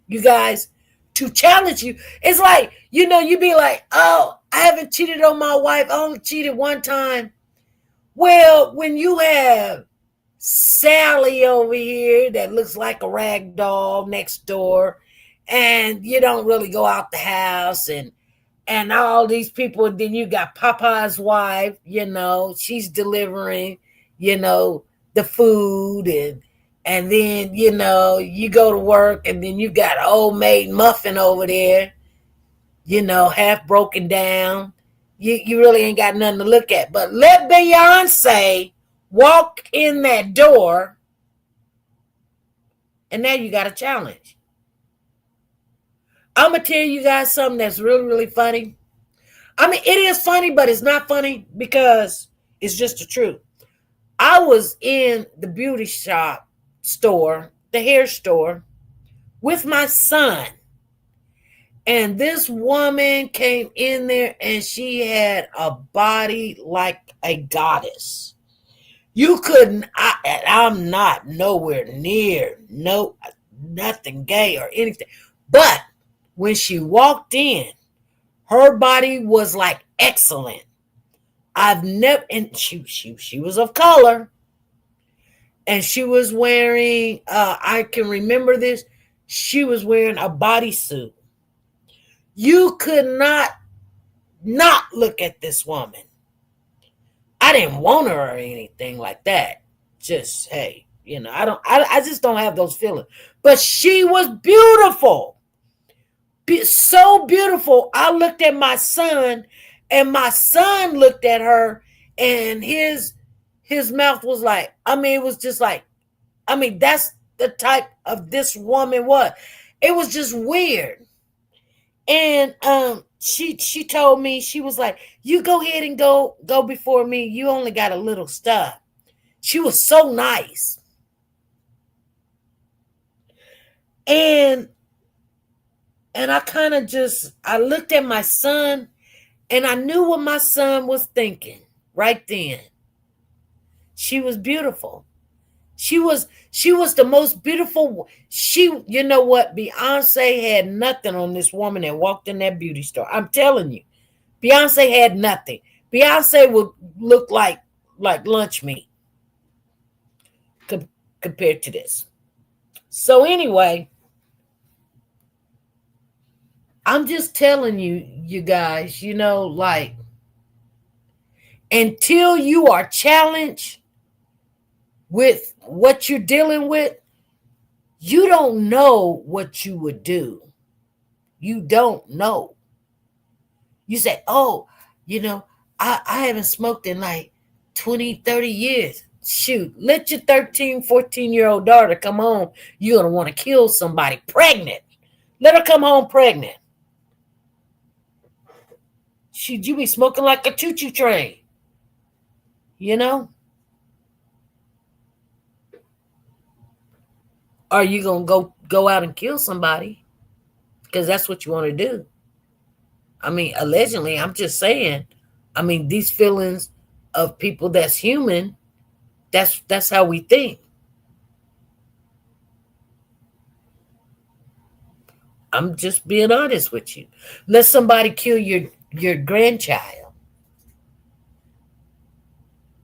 you guys, to challenge you. It's like, you be like, "Oh, I haven't cheated on my wife. I only cheated one time." Well, when you have Sally over here that looks like a rag doll next door, and you don't really go out the house, and all these people, and then you got Papa's wife, she's delivering, the food, and then, you go to work, and then you got old maid Muffin over there, half broken down. You really ain't got nothing to look at. But let Beyonce walk in that door, and now you got a challenge. I'm going to tell you guys something that's really, really funny. I mean, it is funny, but it's not funny because it's just the truth. I was in the beauty store, the hair store, with my son. And this woman came in there and she had a body like a goddess. You couldn't, I'm not nowhere near, nothing gay or anything. But when she walked in, her body was like excellent. I've never, and she was of color. And she was wearing, I can remember this, she was wearing a bodysuit. You could not look at this woman. I didn't want her or anything like that. Just, hey, I just don't have those feelings. But she was beautiful. So beautiful. I looked at my son, and my son looked at her, and his mouth was like, it was just like, that's the type of this woman was. It was just weird. And she told me, she was like, "You go ahead and go before me. You only got a little stuff." She was so nice. And I kind of I looked at my son, and I knew what my son was thinking right then. She was beautiful. She was the most beautiful. You know what? Beyonce had nothing on this woman that walked in that beauty store. I'm telling you, Beyonce had nothing. Beyonce would look like lunch meat compared to this. So anyway, I'm just telling you guys, until you are challenged with what you're dealing with, you don't know what you would do. You don't know. You say, "Oh, I haven't smoked in like 20, 30 years. Shoot, let your 13, 14-year-old daughter come home. You're going to want to kill somebody pregnant. Let her come home pregnant. Should you be smoking like a choo-choo train? Are you going to go out and kill somebody? Because that's what you want to do. Allegedly, I'm just saying. These feelings of people that's human, that's how we think. I'm just being honest with you. Let somebody kill your grandchild.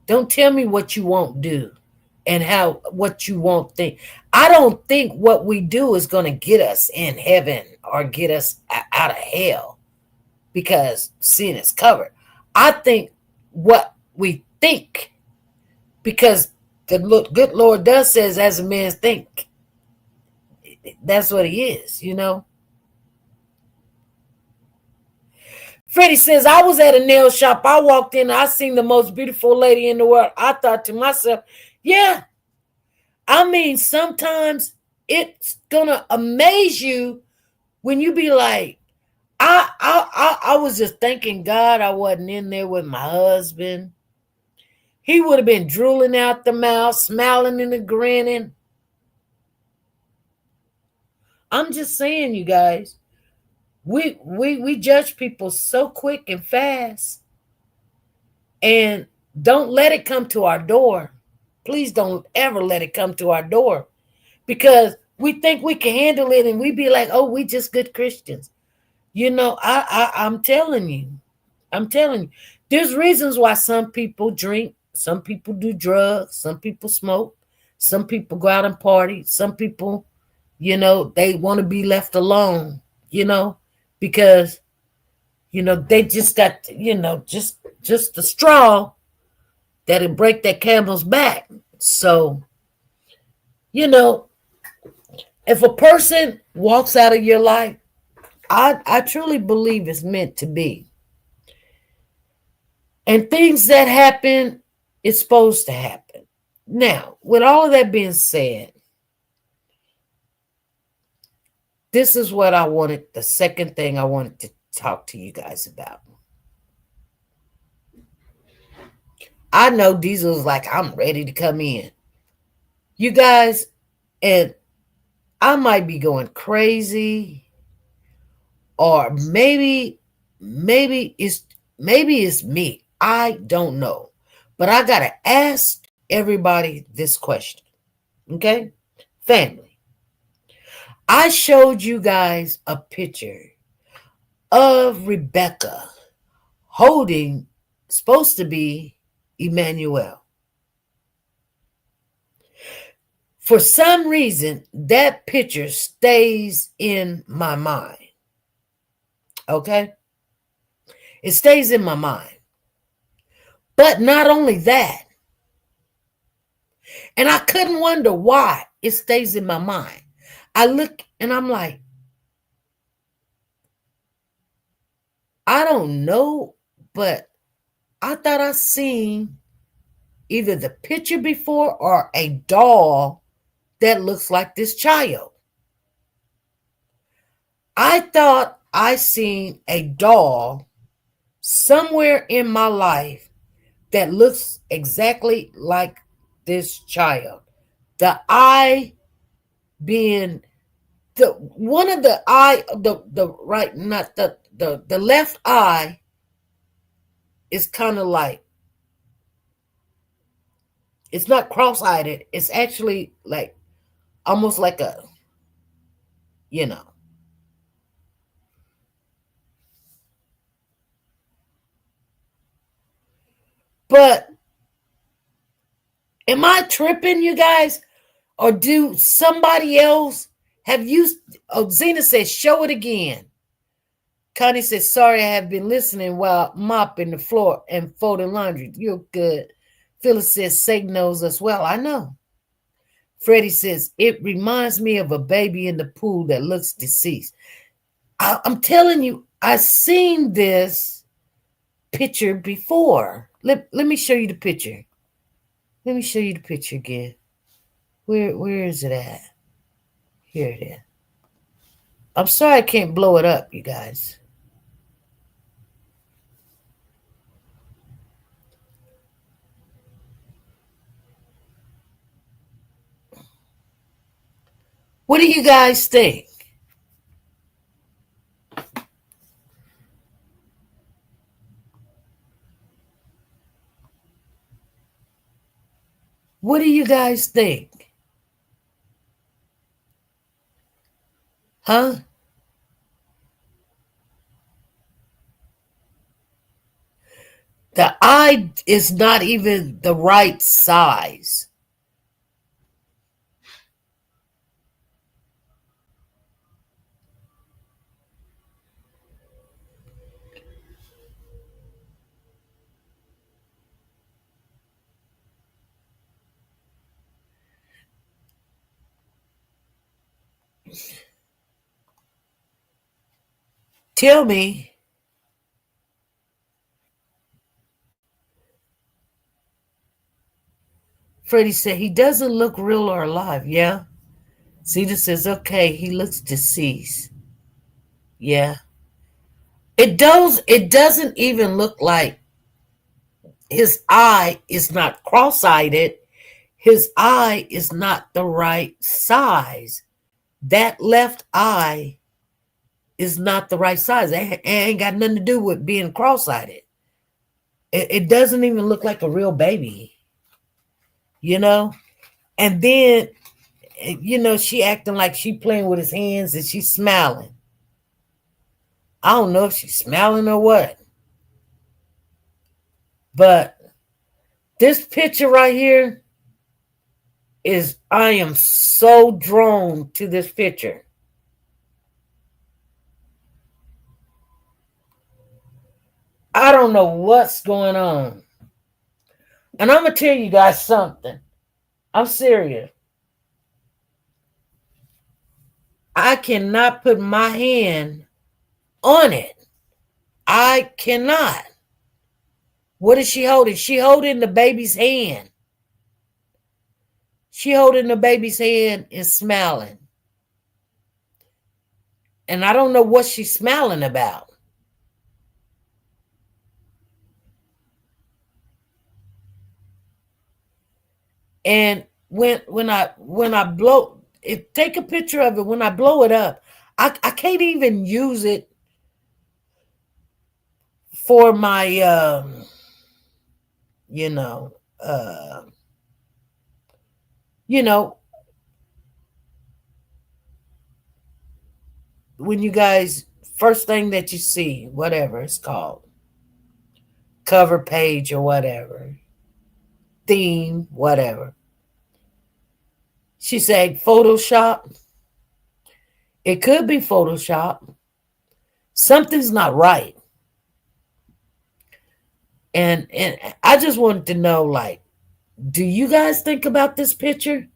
Don't tell me what you won't do and what you won't think. I don't think what we do is going to get us in heaven or get us out of hell because sin is covered. I think what we think, because the good Lord does says, "As a man think," that's what he is, Freddie says, "I was at a nail shop. I walked in. I seen the most beautiful lady in the world. I thought to myself, yeah. Sometimes it's going to amaze you when you be like, I was just thanking God I wasn't in there with my husband. He would have been drooling out the mouth, smiling and grinning. I'm just saying, you guys, we judge people so quick and fast, and don't let it come to our door. Please don't ever let it come to our door, because we think we can handle it, and we be like, oh, we just good Christians. I'm telling you, there's reasons why some people drink, some people do drugs, some people smoke, some people go out and party, some people, they want to be left alone, because, they just got, just the straw that'll break that camel's back. So, if a person walks out of your life, I truly believe it's meant to be. And things that happen, it's supposed to happen. Now, with all of that being said, this is what I wanted, the second thing I wanted to talk to you guys about. I know Diesel's like, I'm ready to come in. You guys, and I might be going crazy, or maybe it's me. I don't know. But I gotta ask everybody this question. Okay? Family. I showed you guys a picture of Rebecca holding, supposed to be, Emmanuel. For some reason, that picture stays in my mind. Okay? It stays in my mind. But not only that, and I couldn't wonder why it stays in my mind. I look and I'm like, I don't know, but I thought I seen either the picture before or a doll that looks like this child. I thought I seen a doll somewhere in my life that looks exactly like this child. The eye being the one of the eye, the right, not the left eye is kind of like, it's not cross-eyed. It's actually like almost like a, you know. But am I tripping, you guys? Or do somebody else have you? Oh, Zena says, show it again. Connie says, sorry, I have been listening while mopping the floor and folding laundry. You're good. Phyllis says, Satan knows us well. I know. Freddie says, it reminds me of a baby in the pool that looks deceased. I'm telling you, I've seen this picture before. Let me show you the picture. Let me show you the picture again. Where is it at? Here it is. I'm sorry I can't blow it up, you guys. What do you guys think? What do you guys think? Huh? The eye is not even the right size. Tell me. Freddie said he doesn't look real or alive. Yeah. Zeta says, okay, he looks deceased. Yeah. It doesn't even look like his eye is not cross-eyed. His eye is not the right size. That left eye is not the right size. It ain't got nothing to do with being cross-eyed. It doesn't even look like a real baby, you know? And then, she acting like she playing with his hands and she's smiling. I don't know if she's smiling or what. But this picture right here I am so drawn to this picture. I don't know what's going on. And I'm going to tell you guys something. I'm serious. I cannot put my hand on it. I cannot. What is she holding? She holding the baby's hand. She holding the baby's hand and smiling. And I don't know what she's smiling about. And when I blow it, take a picture of it. When I blow it up, I can't even use it for my you know when you guys first thing that you see, whatever it's called, cover page or whatever, theme, whatever. She said Photoshop. It could be Photoshop. Something's not right. And I just wanted to know, like, do you guys think about this picture?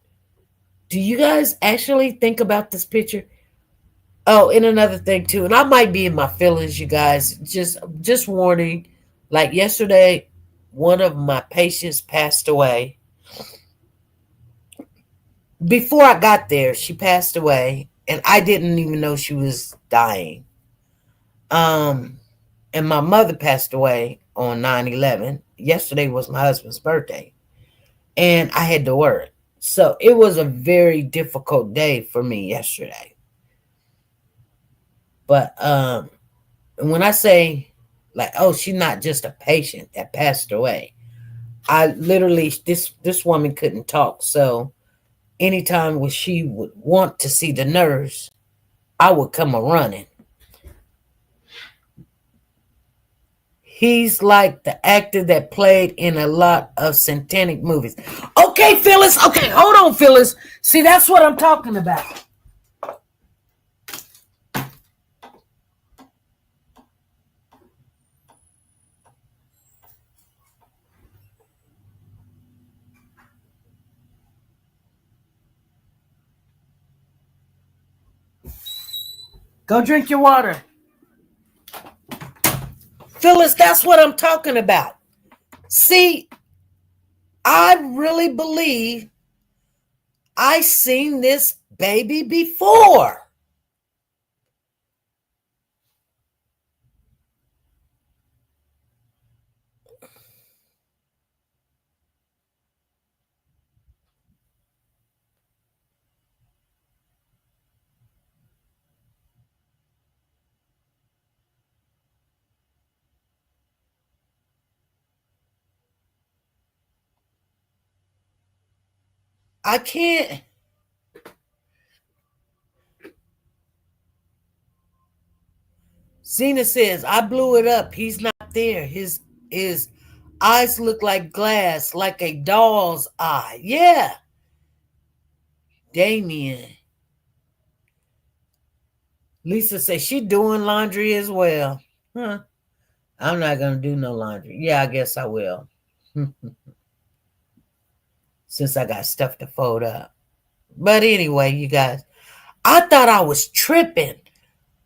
Do you guys actually think about this picture? Oh, and another thing too, and I might be in my feelings, you guys. Just warning. Like yesterday, one of my patients passed away. Before I got there, she passed away, and I didn't even know she was dying. And my mother passed away on 9/11. Yesterday was my husband's birthday, and I had to work. So it was a very difficult day for me yesterday. But when I say, like, oh, she's not just a patient that passed away. I literally, this woman couldn't talk. So anytime when she would want to see the nurse, I would come a running. He's like the actor that played in a lot of satanic movies. Okay, Phyllis. Okay, hold on, Phyllis. See, that's what I'm talking about. Go drink your water. Phyllis, that's what I'm talking about. See, I really believe I seen this baby before. I can't. Zena says, I blew it up. He's not there. His eyes look like glass, like a doll's eye. Yeah. Damien. Lisa says she doing laundry as well. Huh. I'm not going to do no laundry. Yeah, I guess I will. Since I got stuff to fold up. But anyway, you guys, I thought I was tripping.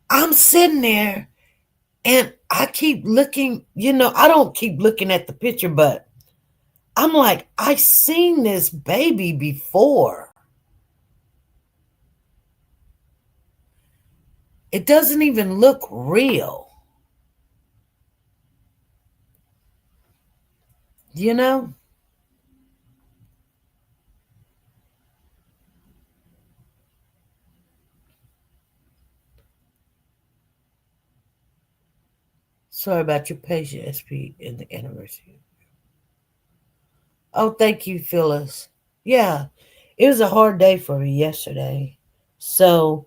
I'm sitting there and I keep looking, I don't keep looking at the picture, but I'm like, I seen this baby before. It doesn't even look real. You know? Sorry about your patient, SP, in the anniversary. Oh, thank you, Phyllis. Yeah, it was a hard day for me yesterday. So,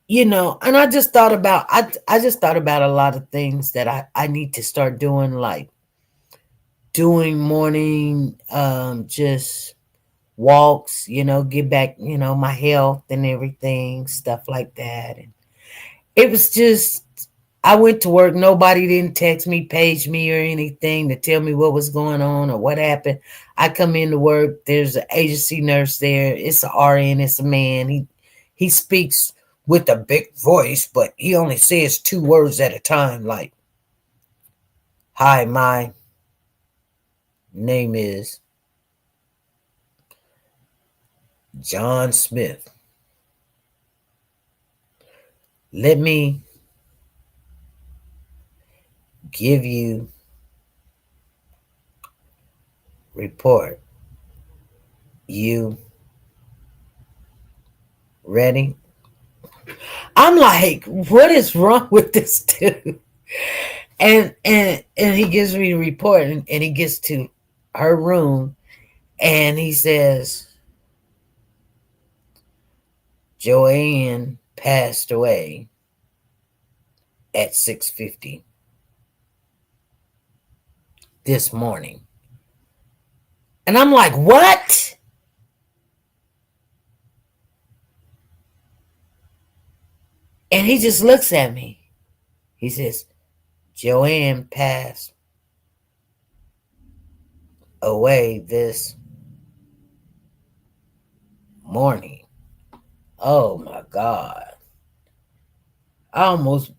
and I just thought about a lot of things that I need to start doing, like doing morning just walks, get back, my health and everything, stuff like that. And it was just, I went to work. Nobody didn't text me, page me, or anything to tell me what was going on or what happened. I come into work. There's an agency nurse there. It's an RN. It's a man. He speaks with a big voice, but he only says 2 words at a time. Like, "Hi, my name is John Smith. Let me give you report. You ready?" I'm like, what is wrong with this dude? And he gives me the report, and he gets to her room, and he says, "Joanne passed away at 6:50 this morning." And I'm like, what? And he just looks at me. He says, "Joanne passed away this morning." Oh my God. I almost,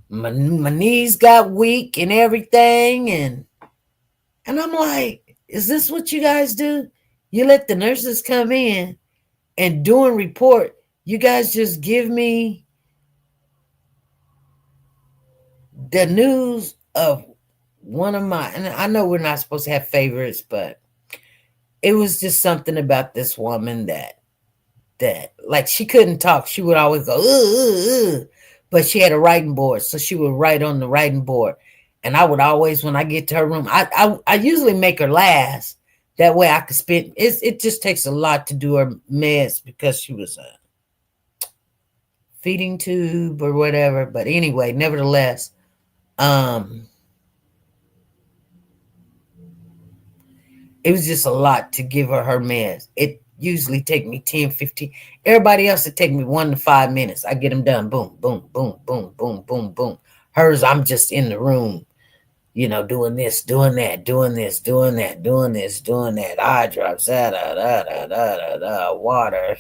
my knees got weak and everything. And I'm like, is this what you guys do? You let the nurses come in and doing report. You guys just give me the news of one of my, and I know we're not supposed to have favorites, but it was just something about this woman that like she couldn't talk. She would always go, ugh, ugh. But she had a writing board, so she would write on the writing board. And I would always, when I get to her room, I usually make her last. That way I could spend. It just takes a lot to do her meds because she was a feeding tube or whatever. But anyway, nevertheless, it was just a lot to give her meds. It usually take me 10, 15. Everybody else, it take me 1 to 5 minutes. I get them done. Boom, boom, boom, boom, boom, boom, boom. Hers, I'm just in the room, doing this, doing that, doing this, doing that, doing this, doing that. Eye drops, da da da da da da da, water,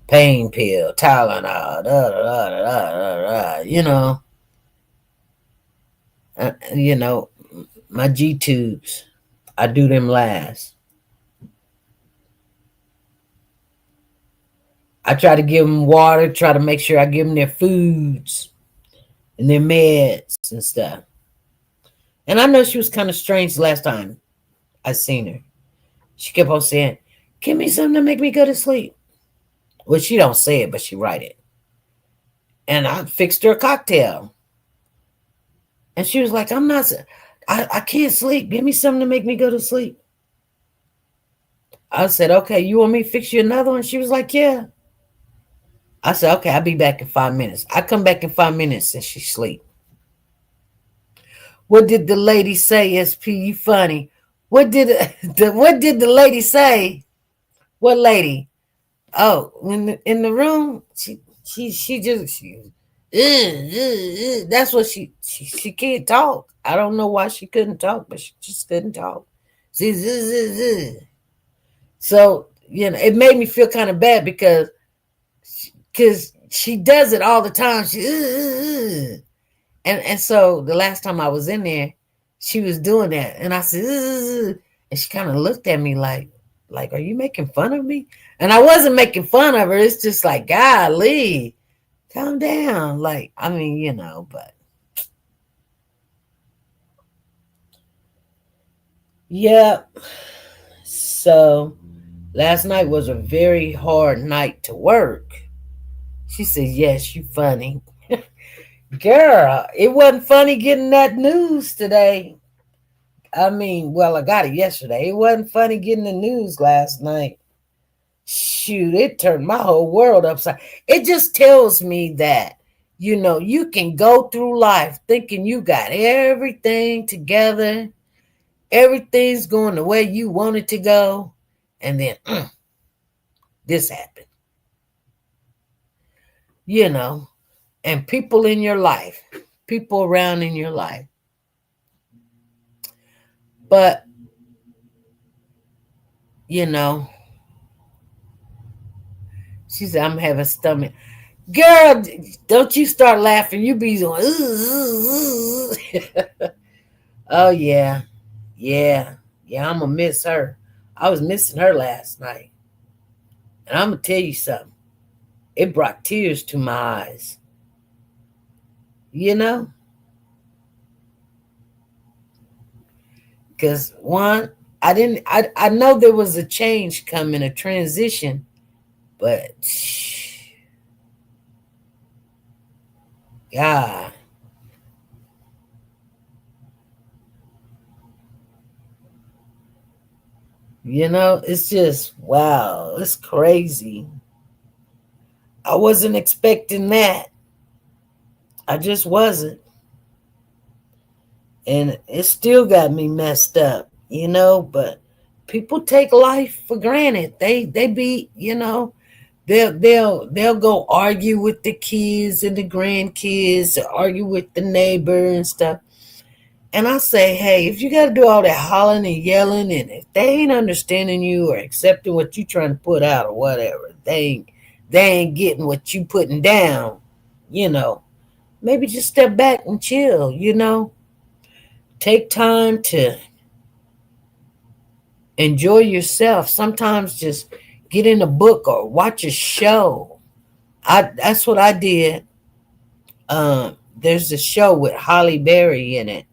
pain pill, Tylenol, da da da da da da. My G tubes. I do them last. I try to give them water, try to make sure I give them their foods and their meds and stuff. And I know she was kind of strange last time I seen her. She kept on saying, "Give me something to make me go to sleep." Well, she don't say it, but she write it. And I fixed her a cocktail. And she was like, I can't sleep. Give me something to make me go to sleep. I said, "Okay, you want me to fix you another one?" She was like, "Yeah." I said, "Okay, I'll be back in 5 minutes." I come back in 5 minutes and she sleep. What did the lady say, SP? You funny. What did the lady say? What lady? Oh, in the room, she just that's what she can't talk. I don't know why she couldn't talk, but she just couldn't talk. So it made me feel kind of bad because she does it all the time. And so the last time I was in there, she was doing that, and I said, "Ugh," and she kind of looked at me like, "Are you making fun of me?" And I wasn't making fun of her. It's just like, golly, calm down. Like, I mean, but Yeah. So last night was a very hard night to work. She said, yes, you funny. Girl, it wasn't funny getting that news today. I mean, well, I got it yesterday. It wasn't funny getting the news last night. Shoot, it turned my whole world upside. It just tells me that, you can go through life thinking you got everything together, everything's going the way you want it to go, and then this happened, you know, and people in your life, people around in your life. But, you know, she said, I'm having stomach. Girl, don't you start laughing. You be going, oh, yeah. Yeah. Yeah, I'm going to miss her. I was missing her last night. And I'm going to tell you something. It brought tears to my eyes. You know? Because one, I know there was a change coming, a transition, but God, it's just wow, it's crazy. I wasn't expecting that. I just wasn't. And it still got me messed up, but people take life for granted. They be, they'll go argue with the kids and the grandkids, or argue with the neighbor and stuff. And I say, hey, if you got to do all that hollering and yelling, and if they ain't understanding you or accepting what you trying to put out or whatever, they ain't getting what you putting down, you know. Maybe just step back and chill, Take time to enjoy yourself. Sometimes just get in a book or watch a show. That's what I did. There's a show with Holly Berry in it.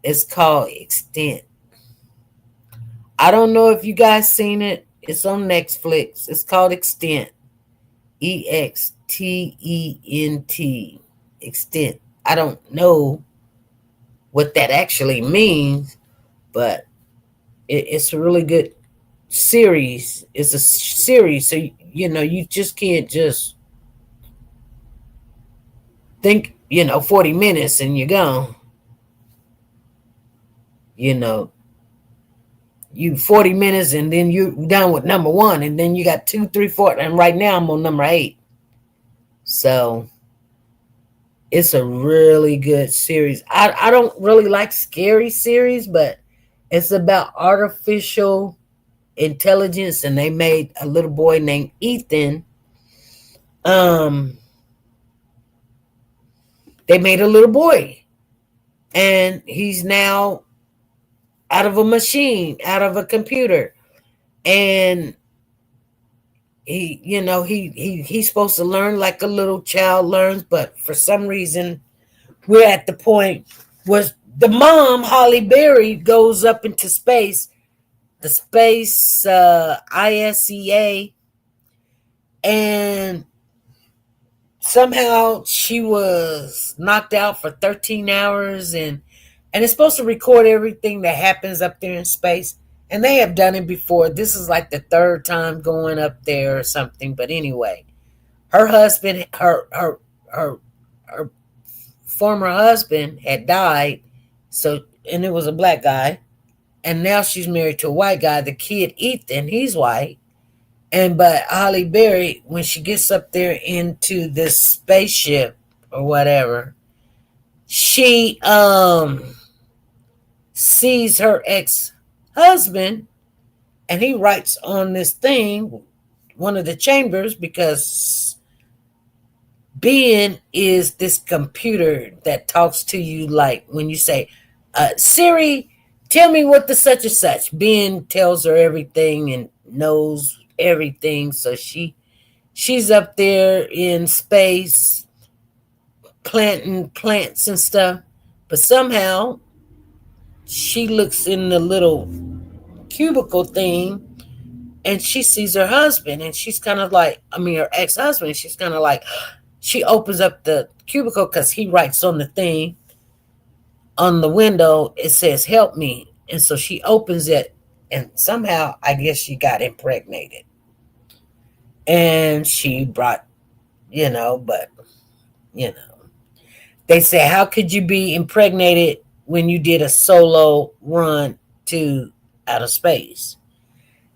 It's called Extent. I don't know if you guys seen it. It's on Netflix. It's called Extent. Extent. Extent. I don't know what that actually means, but it's a really good series. It's a series, so you just can't just think 40 minutes and you're gone. You know, you 40 minutes and then you're done with number one, and then you got 2, 3, 4, and right now I'm on number 8. So it's a really good series. I don't really like scary series, but it's about artificial intelligence, and they made a little boy named Ethan. They made a little boy, and he's now out of a machine, out of a computer, and he's supposed to learn like a little child learns, but for some reason we're at the point where the mom, Holly Berry, goes up into space, the space ISEA, and somehow she was knocked out for 13 hours, and it's supposed to record everything that happens up there in space. And they have done it before. This is like the 3rd time going up there or something. But anyway, her husband, her former husband had died. So, and it was a black guy. And now she's married to a white guy. The kid, Ethan, he's white. But Holly Berry, when she gets up there into this spaceship or whatever, she sees her ex-husband, and he writes on this thing, one of the chambers, because Ben is this computer that talks to you, like when you say, Siri, tell me what the such and such. Ben tells her everything and knows everything. So she's up there in space planting plants and stuff, but somehow she looks in the little cubicle thing and she sees her husband, and she's kind of like, I mean, her ex-husband. She's kind of like, she opens up the cubicle because he writes on the thing on the window. It says, "Help me," and so she opens it, and somehow I guess she got impregnated, and she brought, but you know, they say, how could you be impregnated when you did a solo run to outer space?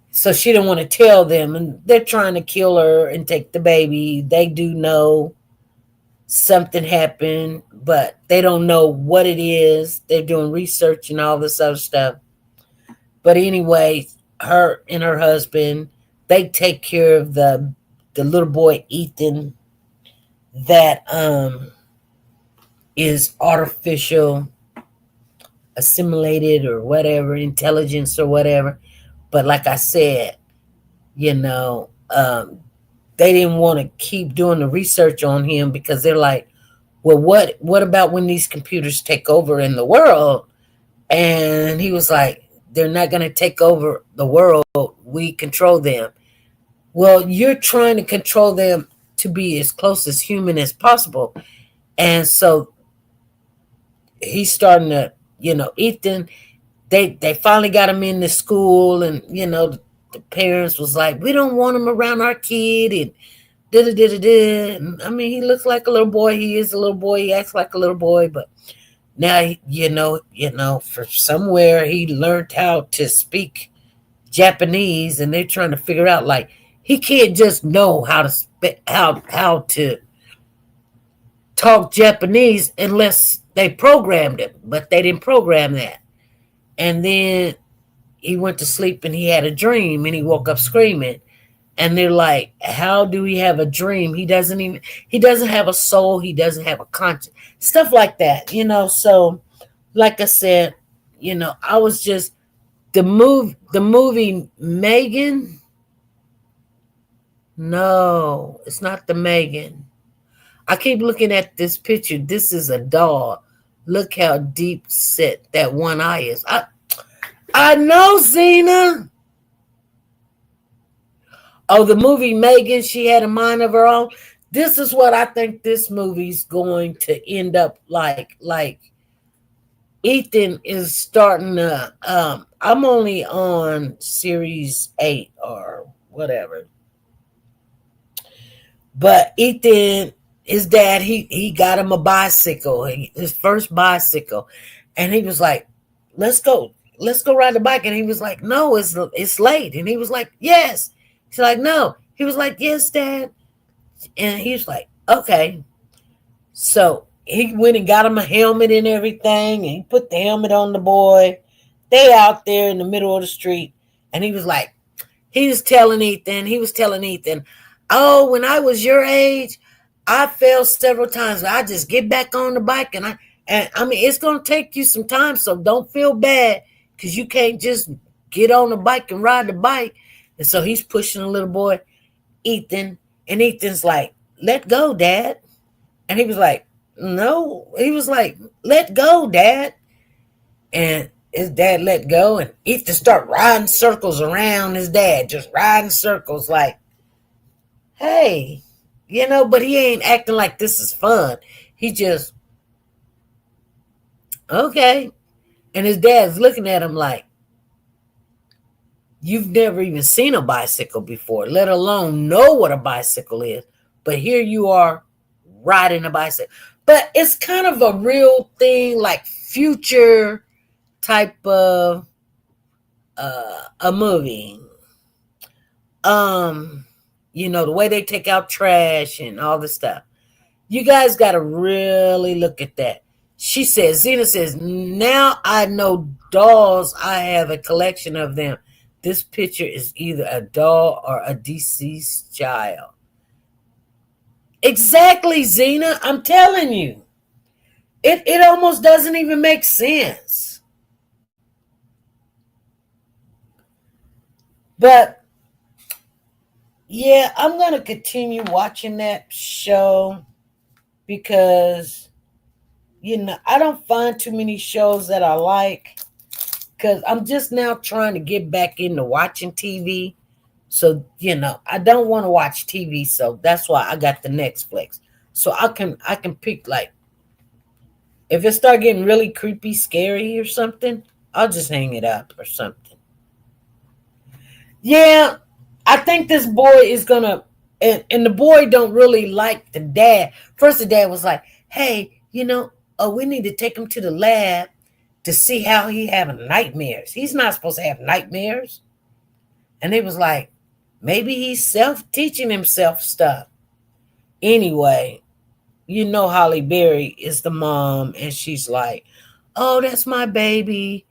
So she didn't want to tell them, and they're trying to kill her and take the baby. They do know something happened, but they don't know what it is. They're doing research and all this other stuff. But anyway, her and her husband, they take care of the little boy Ethan that is artificial assimilated or whatever, intelligence or whatever. But like I said, you know, they didn't want to keep doing the research on him because they're like, well, what about when these computers take over in the world? And he was like, they're not going to take over the world. We control them. Well, you're trying to control them to be as close as human as possible. And so he's starting to, Ethan, they finally got him in the school, and the parents was like, we don't want him around our kid, and da da da da da. I mean, he looks like a little boy. He is a little boy. He acts like a little boy, but now for somewhere he learned how to speak Japanese, and they're trying to figure out like he can't just know how to how to talk Japanese unless they programmed him, but they didn't program that. And then he went to sleep and he had a dream and he woke up screaming. And they're like, how do he have a dream? He doesn't have a soul. He doesn't have a conscience. Stuff like that, So, like I said, I was just, the movie Megan. No, it's not the Megan. I keep looking at this picture. This is a doll. Look how deep set that one eye is. I know, Zena. Oh, the movie Megan, she had a mind of her own. This is what I think this movie's going to end up like. Like Ethan is starting to I'm only on series 8 or whatever. But Ethan, his dad, he got him a bicycle, his first bicycle. And he was like, let's go ride the bike. And he was like, no, it's late. And he was like, yes. He's like, no. He was like, yes, Dad. And he was like, okay. So he went and got him a helmet and everything. And he put the helmet on the boy. They out there in the middle of the street. And he was telling Ethan, oh, when I was your age, I fell several times. I just get back on the bike. And I mean, it's going to take you some time. So don't feel bad because you can't just get on the bike and ride the bike. And so he's pushing the little boy, Ethan. And Ethan's like, let go, Dad. And he was like, no. He was like, let go, Dad. And his dad let go. And Ethan started riding circles around his dad. Just riding circles like, hey, but he ain't acting like this is fun. He just, okay. And his dad's looking at him like, you've never even seen a bicycle before, let alone know what a bicycle is. But here you are riding a bicycle. But it's kind of a real thing, like future type of a movie. The way they take out trash and all this stuff. You guys got to really look at that. Zena says, now I know dolls. I have a collection of them. This picture is either a doll or a deceased child. Exactly, Zena. I'm telling you. It almost doesn't even make sense. But yeah, I'm going to continue watching that show because, I don't find too many shows that I like. because I'm just now trying to get back into watching TV. So, I don't want to watch TV, so that's why I got the Netflix. So I can pick, like, if it start getting really creepy, scary or something, I'll just hang it up or something. Yeah, I think this boy is gonna, and the boy don't really like the dad. First, the dad was like, "Hey, we need to take him to the lab to see how he having nightmares. He's not supposed to have nightmares." And they was like, maybe he's self-teaching himself stuff. Anyway, Holly Berry is the mom, and she's like, "Oh, that's my baby."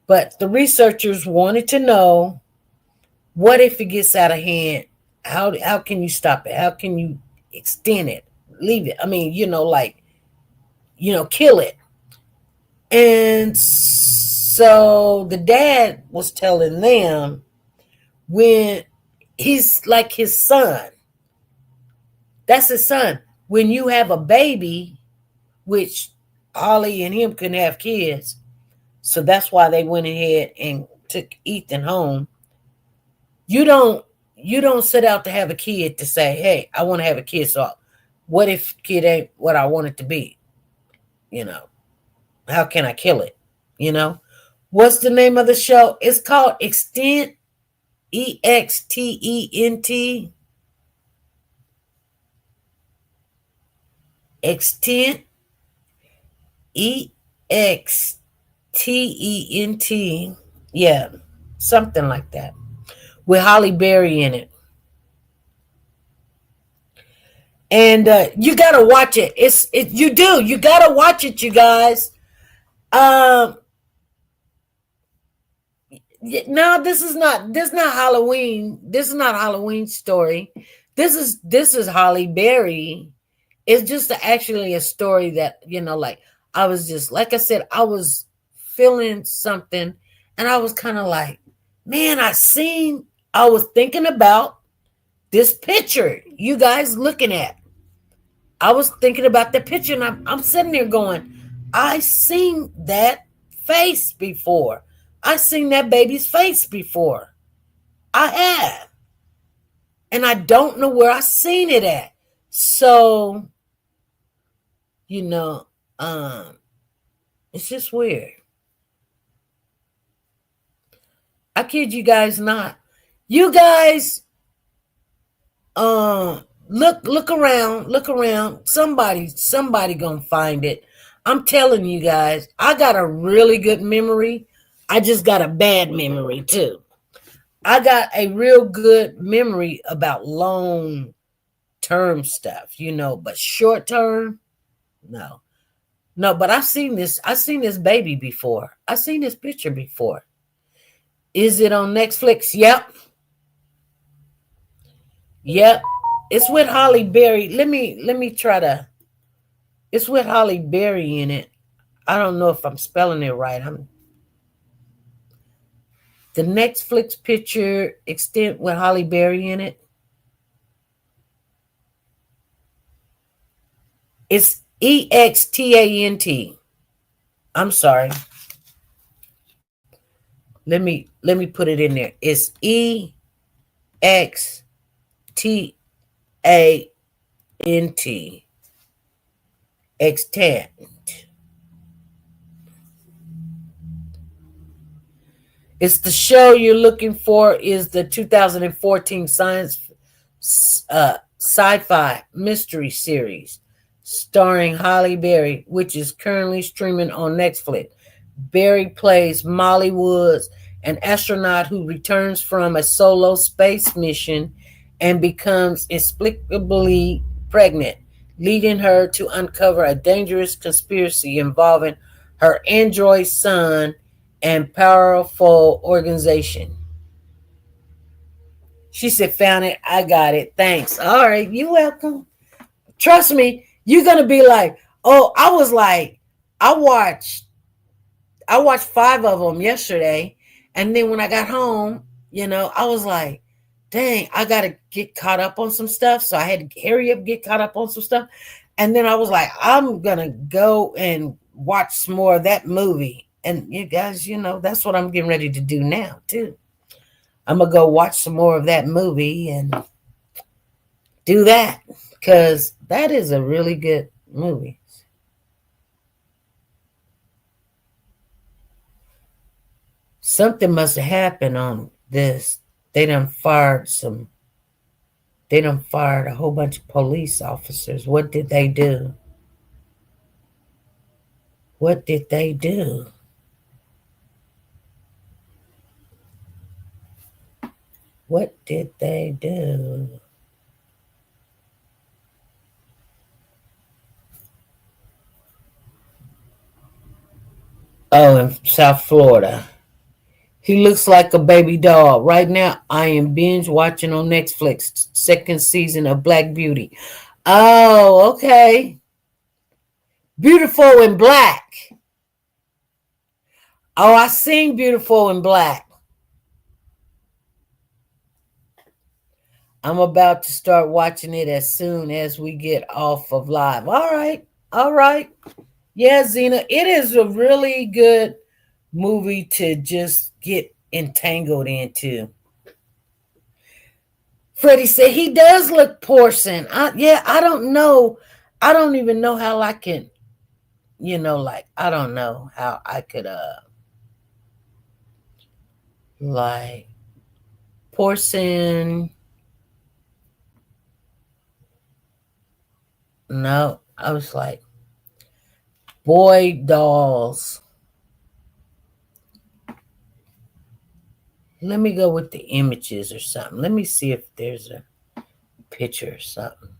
But the researchers wanted to know, what if it gets out of hand? How can you stop it? How can you extend it? Leave it. I mean, kill it. And so the dad was telling them, when he's like his son, that's his son. When you have a baby, which Holly and him couldn't have kids, so that's why they went ahead and took Ethan home. You don't set out to have a kid to say, "Hey, I want to have a kid." So what if kid ain't what I want it to be? How can I kill it? What's the name of the show? It's called Extent, EXTENT. Extent, EXTENT. Yeah, something like that. With Holly Berry in it. And you gotta watch it. You gotta watch it, you guys. No, this is not Halloween. This is not Halloween story. This is Holly Berry. It's just actually a story that, like, I was just, like I said, I was feeling something, and I was kind of like, man, I was thinking about this picture you guys looking at. I was thinking about the picture, and I'm sitting there going, I seen that face before. I seen that baby's face before. I have. And I don't know where I seen it at. So, it's just weird. I kid you guys not. You guys, look around. Somebody gonna find it. I'm telling you guys, I got a really good memory. I just got a bad memory too. I got a real good memory about long term stuff, but short term, no. No, but I've seen this baby before. I've seen this picture before. Is it on Netflix? Yep. It's with Holly Berry. Let me try to. It's with Holly Berry in it. I don't know if I'm spelling it right. The Netflix picture extent with Holly Berry in it. It's EXTANT. I'm sorry. Let me put it in there. It's EXTANT. Extant. It's the show you're looking for. Is the 2014 sci-fi mystery series starring Holly Berry, which is currently streaming on Netflix. Berry plays Molly Woods, an astronaut who returns from a solo space mission and becomes inexplicably pregnant, leading her to uncover a dangerous conspiracy involving her android son and powerful organization. She said, "Found it. I got it. Thanks." All right, you're welcome. Trust me, you're gonna be like, "Oh, I was like, I watched 5 of them yesterday, and then when I got home, I was like, dang, I gotta get caught up on some stuff." So I had to hurry up, get caught up on some stuff, and then I was like, I'm gonna go and watch some more of that movie. And you guys, that's what I'm getting ready to do now, too. I'm going to go watch some more of that movie and do that because that is a really good movie. Something must have happened on this. They done fired a whole bunch of police officers. What did they do? What did they do? What did they do? Oh, in South Florida. He looks like a baby doll. Right now, I am binge watching on Netflix, second season of Black Beauty. Oh, okay. Beautiful in Black. Oh, I seen Beautiful in Black. I'm about to start watching it as soon as we get off of live. All right. All right. Yeah, Zena, it is a really good movie to just get entangled into. Freddie said he does look porcine. I don't know. I don't even know how I can, I don't know how I could like porcine. No, I was like boy dolls. Let me go with the images or something. Let me see if there's a picture or something.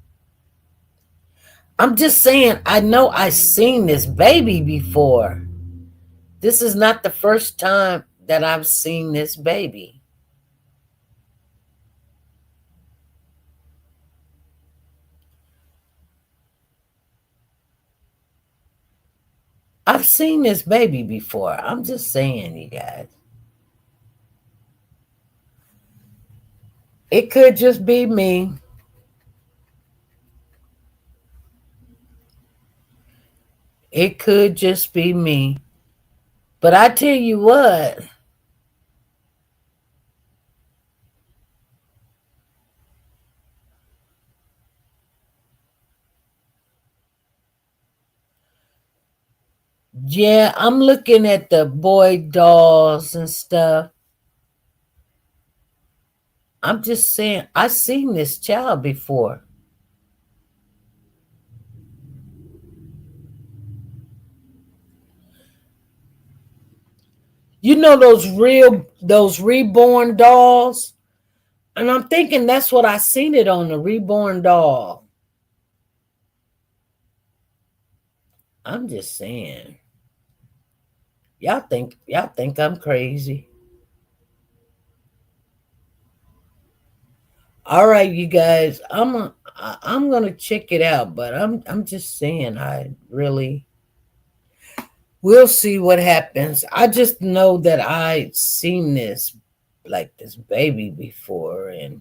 I'm just saying, I know I've seen this baby before. This is not the first time that I've seen this baby. I've seen this baby before. I'm just saying, you guys. It could just be me. It could just be me. But I tell you what. Yeah, I'm looking at the boy dolls and stuff. I'm just saying, I've seen this child before. You know those reborn dolls? And I'm thinking that's what I seen it on, the reborn doll. I'm just saying. Y'all think I'm crazy. All right, you guys. I'm gonna check it out, but I'm just saying we'll see what happens. I just know that I seen this like this baby before and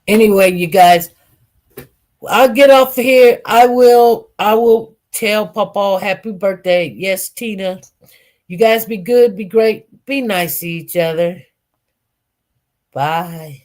anyway, you guys, I'll get off here. I will tell Papa happy birthday. Yes, Tina. You guys be good, be great, be nice to each other. Bye.